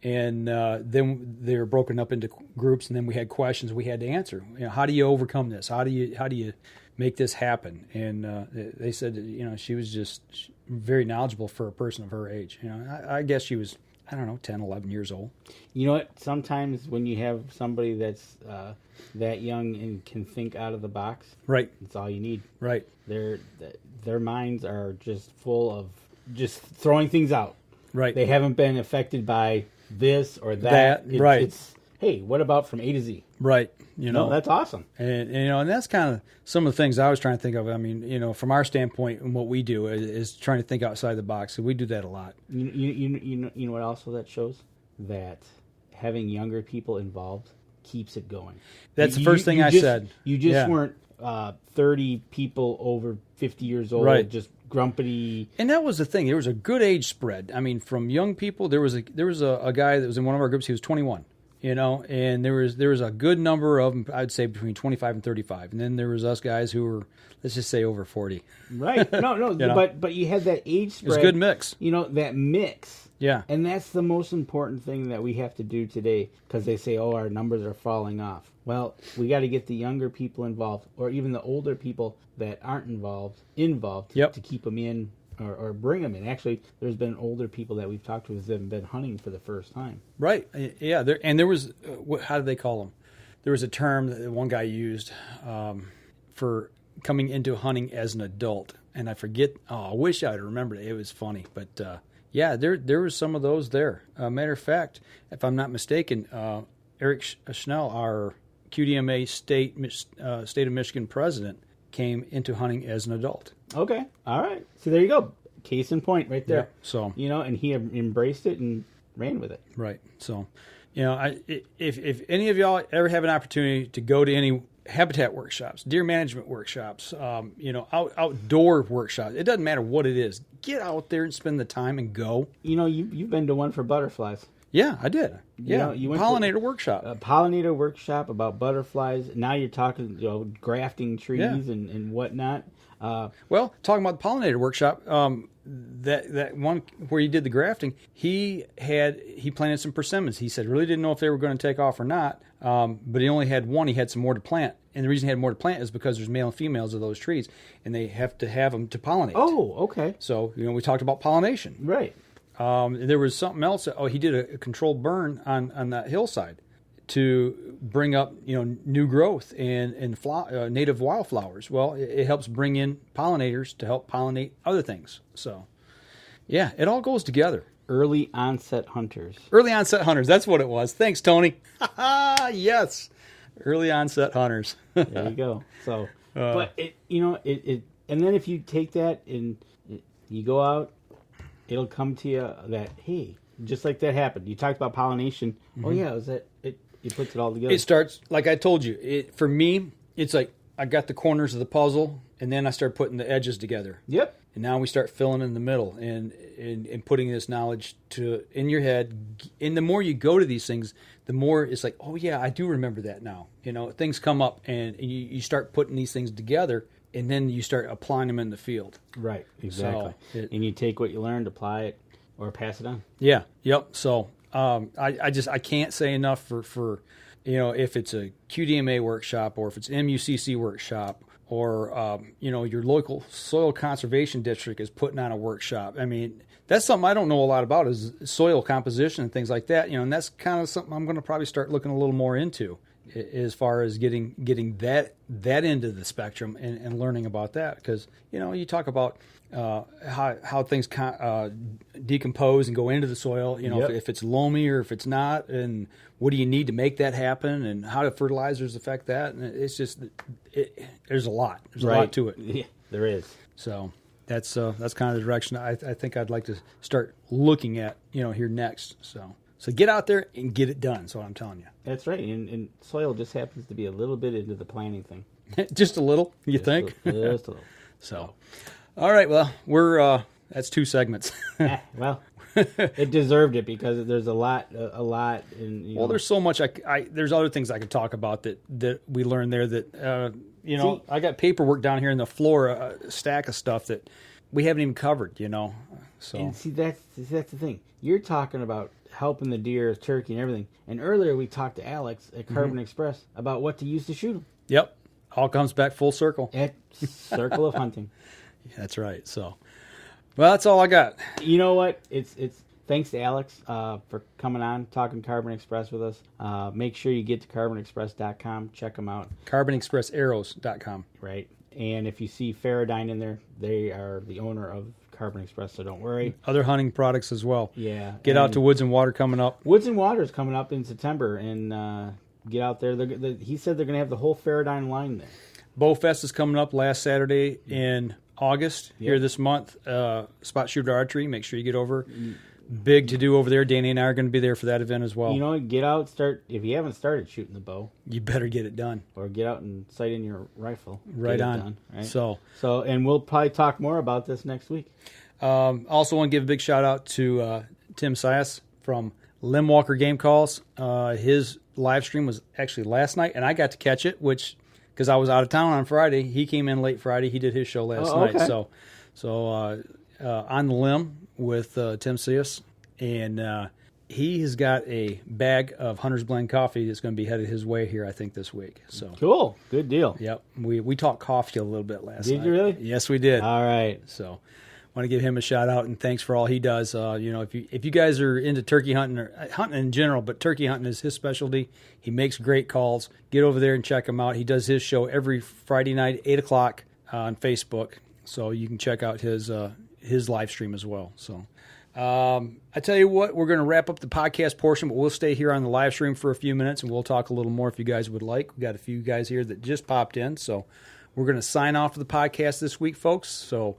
Speaker 2: And then they were broken up into groups, and then we had questions we had to answer. You know, how do you overcome this? How do you make this happen? And they said that, you know, she was just very knowledgeable for a person of her age. You know, I guess she was, I don't know, 10, 11 years old. You
Speaker 3: know what? Sometimes when you have somebody that's that young and can think out of the box,
Speaker 2: right,
Speaker 3: that's all you need.
Speaker 2: Right.
Speaker 3: Their minds are just full of just throwing things out.
Speaker 2: Right.
Speaker 3: They haven't been affected by this or that.
Speaker 2: Right.
Speaker 3: It's, hey, what about from A to Z?
Speaker 2: Right. You know,
Speaker 3: that's awesome.
Speaker 2: And you know, and that's kind of some of the things I was trying to think of. I mean, you know, from our standpoint, and what we do is trying to think outside the box. So we do that a lot.
Speaker 3: You know what also that shows? That having younger people involved keeps it going.
Speaker 2: That's the first thing I said.
Speaker 3: You just weren't 30 people over 50 years old,
Speaker 2: right,
Speaker 3: just grumpy.
Speaker 2: And that was the thing. There was a good age spread. I mean, from young people, there was a guy that was in one of our groups. He was 21. You know, and there was a good number of them, I'd say between 25 and 35. And then there was us guys who were, let's just say, over 40.
Speaker 3: Right. No,
Speaker 2: You know?
Speaker 3: but you had that age spread.
Speaker 2: It was a good mix.
Speaker 3: You know, that mix.
Speaker 2: Yeah.
Speaker 3: And that's the most important thing that we have to do today, because they say, oh, our numbers are falling off. Well, we got to get the younger people involved, or even the older people that aren't involved
Speaker 2: yep,
Speaker 3: to keep them in. Or bring them in. Actually, there's been older people that we've talked to that have been hunting for the first time.
Speaker 2: Right. Yeah. There was, how do they call them? There was a term that one guy used for coming into hunting as an adult, and I forget. Oh, I wish I'd remembered it. It was funny, but yeah, there was some of those there. Matter of fact, if I'm not mistaken, Eric Schnell, our QDMA state of Michigan president, came into hunting as an adult.
Speaker 3: Okay. All right. So there you go. Case in point right there.
Speaker 2: Yeah, so,
Speaker 3: you know, and he embraced it and ran with it.
Speaker 2: Right. So, you know, if any of y'all ever have an opportunity to go to any habitat workshops, deer management workshops, you know, outdoor workshops, it doesn't matter what it is. Get out there and spend the time and go.
Speaker 3: You know, you've been to one for butterflies.
Speaker 2: Yeah, I did. Yeah,
Speaker 3: you went
Speaker 2: pollinator workshop.
Speaker 3: A pollinator workshop about butterflies. Now you're talking, grafting trees and whatnot.
Speaker 2: Well, talking about the pollinator workshop, that one where you did the grafting, he planted some persimmons. He said really didn't know if they were going to take off or not, but he only had one. He had some more to plant, and the reason he had more to plant is because there's male and females of those trees, and they have to have them to pollinate.
Speaker 3: Oh, okay.
Speaker 2: So we talked about pollination,
Speaker 3: right?
Speaker 2: There was something else. He did a controlled burn on that hillside to bring up new growth and native wildflowers. Well, it helps bring in pollinators to help pollinate other things. So, yeah, it all goes together.
Speaker 3: Early onset hunters.
Speaker 2: Early onset hunters. That's what it was. Thanks, Tony. Yes, early onset hunters.
Speaker 3: There you go. So, but it, and then if you take that and you go out, it'll come to you that, hey, just like that happened. You talked about pollination. Mm-hmm. Oh yeah, it was that it puts it all together.
Speaker 2: It starts, like I told you, for me, it's like I got the corners of the puzzle, and then I start putting the edges together.
Speaker 3: Yep.
Speaker 2: And now we start filling in the middle and putting this knowledge in your head. And the more you go to these things, the more it's like, oh yeah, I do remember that now. Things come up, and you start putting these things together, and then you start applying them in the field.
Speaker 3: Right, exactly. So and you take what you learned, apply it, or pass it on.
Speaker 2: Yeah, yep. So I can't say enough for if it's a QDMA workshop or if it's MUCC workshop or your local soil conservation district is putting on a workshop. I mean, that's something I don't know a lot about, is soil composition and things like that. And that's kind of something I'm going to probably start looking a little more into, as far as getting that end of the spectrum and learning about that. Because you talk about how things decompose and go into the soil, if it's loamy or if it's not, and what do you need to make that happen, and how do fertilizers affect that. And it's just there's a lot a lot to it.
Speaker 3: Yeah, there is.
Speaker 2: So that's kind of the direction I think I'd like to start looking at here next. So get out there and get it done. That's what I'm telling you.
Speaker 3: That's right. And soil just happens to be a little bit into the planning thing.
Speaker 2: Just a little, you think?
Speaker 3: Just a little.
Speaker 2: So, all right. Well, we're that's 2 segments.
Speaker 3: Well, it deserved it because there's a lot. And
Speaker 2: well, there's so much. There's other things I could talk about that we learned there. That see, I got paperwork down here in the floor, a stack of stuff that we haven't even covered. So
Speaker 3: and see that's the thing. You're talking about helping the deer, turkey, and everything. And earlier we talked to Alex at Carbon Express about what to use to shoot them.
Speaker 2: Yep. All comes back full circle.
Speaker 3: Circle of hunting.
Speaker 2: Yeah, that's right. So, well, that's all I got.
Speaker 3: You know what? It's thanks to Alex for coming on, talking Carbon Express with us. Make sure you get to carbonexpress.com. Check them out.
Speaker 2: carbonexpressarrows.com.
Speaker 3: Right. And if you see Faradyne in there, they are the owner of Carbon Express, so don't worry.
Speaker 2: Other hunting products as well.
Speaker 3: Yeah.
Speaker 2: Get out to Woods and Water coming up.
Speaker 3: Woods and Water is coming up in September, and get out there. He said they're going to have the whole Faradyne line there.
Speaker 2: Bowfest is coming up last Saturday in August here this month. Spot Shooter Archery. Make sure you get over. Big to do over there. Danny and I are going to be there for that event as well.
Speaker 3: Get out, start. If you haven't started shooting the bow,
Speaker 2: you better get it done.
Speaker 3: Or get out and sight in your rifle.
Speaker 2: Right on.
Speaker 3: Done, right?
Speaker 2: So,
Speaker 3: and we'll probably talk more about this next week.
Speaker 2: Also want to give a big shout out to Tim Sias from Limb Walker Game Calls. His live stream was actually last night, and I got to catch it, because I was out of town on Friday. He came in late Friday. He did his show last night. So on the limb with Tim Sias, and he has got a bag of Hunter's Blend coffee that's going to be headed his way here, I think, this week. So
Speaker 3: cool, good deal.
Speaker 2: Yep, we talked coffee a little bit last night.
Speaker 3: Did you really?
Speaker 2: Yes, we did.
Speaker 3: All right.
Speaker 2: So want to give him a shout out and thanks for all he does. If you guys are into turkey hunting or hunting in general, but turkey hunting is his specialty, he makes great calls. Get over there and check him out. He does his show every Friday night, 8:00 on Facebook, so you can check out his live stream as well. So I tell you what, we're going to wrap up the podcast portion, but we'll stay here on the live stream for a few minutes and we'll talk a little more if you guys would like. We've got a few guys here that just popped in, so we're going to sign off the podcast this week, folks. So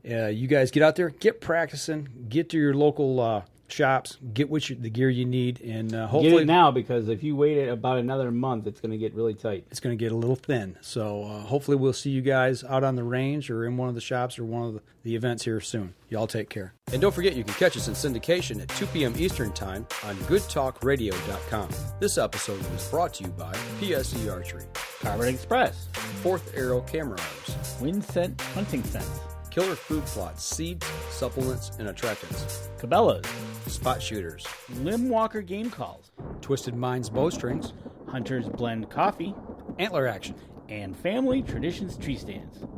Speaker 2: you guys get out there, get practicing, get to your local shops, get the gear you need, and hopefully
Speaker 3: get it now, because if you wait about another month, it's going to get really tight.
Speaker 2: It's going to get a little thin. So hopefully we'll see you guys out on the range or in one of the shops or one of the events here soon. Y'all take care.
Speaker 15: And don't forget, you can catch us in syndication at 2 p.m. Eastern Time on goodtalkradio.com. This episode was brought to you by PSE Archery,
Speaker 3: Carbon Express,
Speaker 15: Fourth Arrow Camera Arms,
Speaker 3: Winsent Hunting Scents,
Speaker 15: Killer Food Plots, Seeds, Supplements, and Attractants,
Speaker 3: Cabela's,
Speaker 15: Spot Shooters,
Speaker 3: Limb Walker Game Calls,
Speaker 2: Twisted Minds Bowstrings,
Speaker 3: Hunter's Blend Coffee,
Speaker 2: Antler Action,
Speaker 3: and Family Traditions Treestands.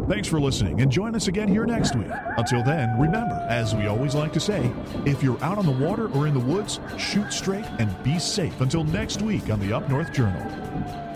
Speaker 1: Thanks for listening, and join us again here next week. Until then, remember, as we always like to say, if you're out on the water or in the woods, shoot straight and be safe. Until next week on the Up North Journal.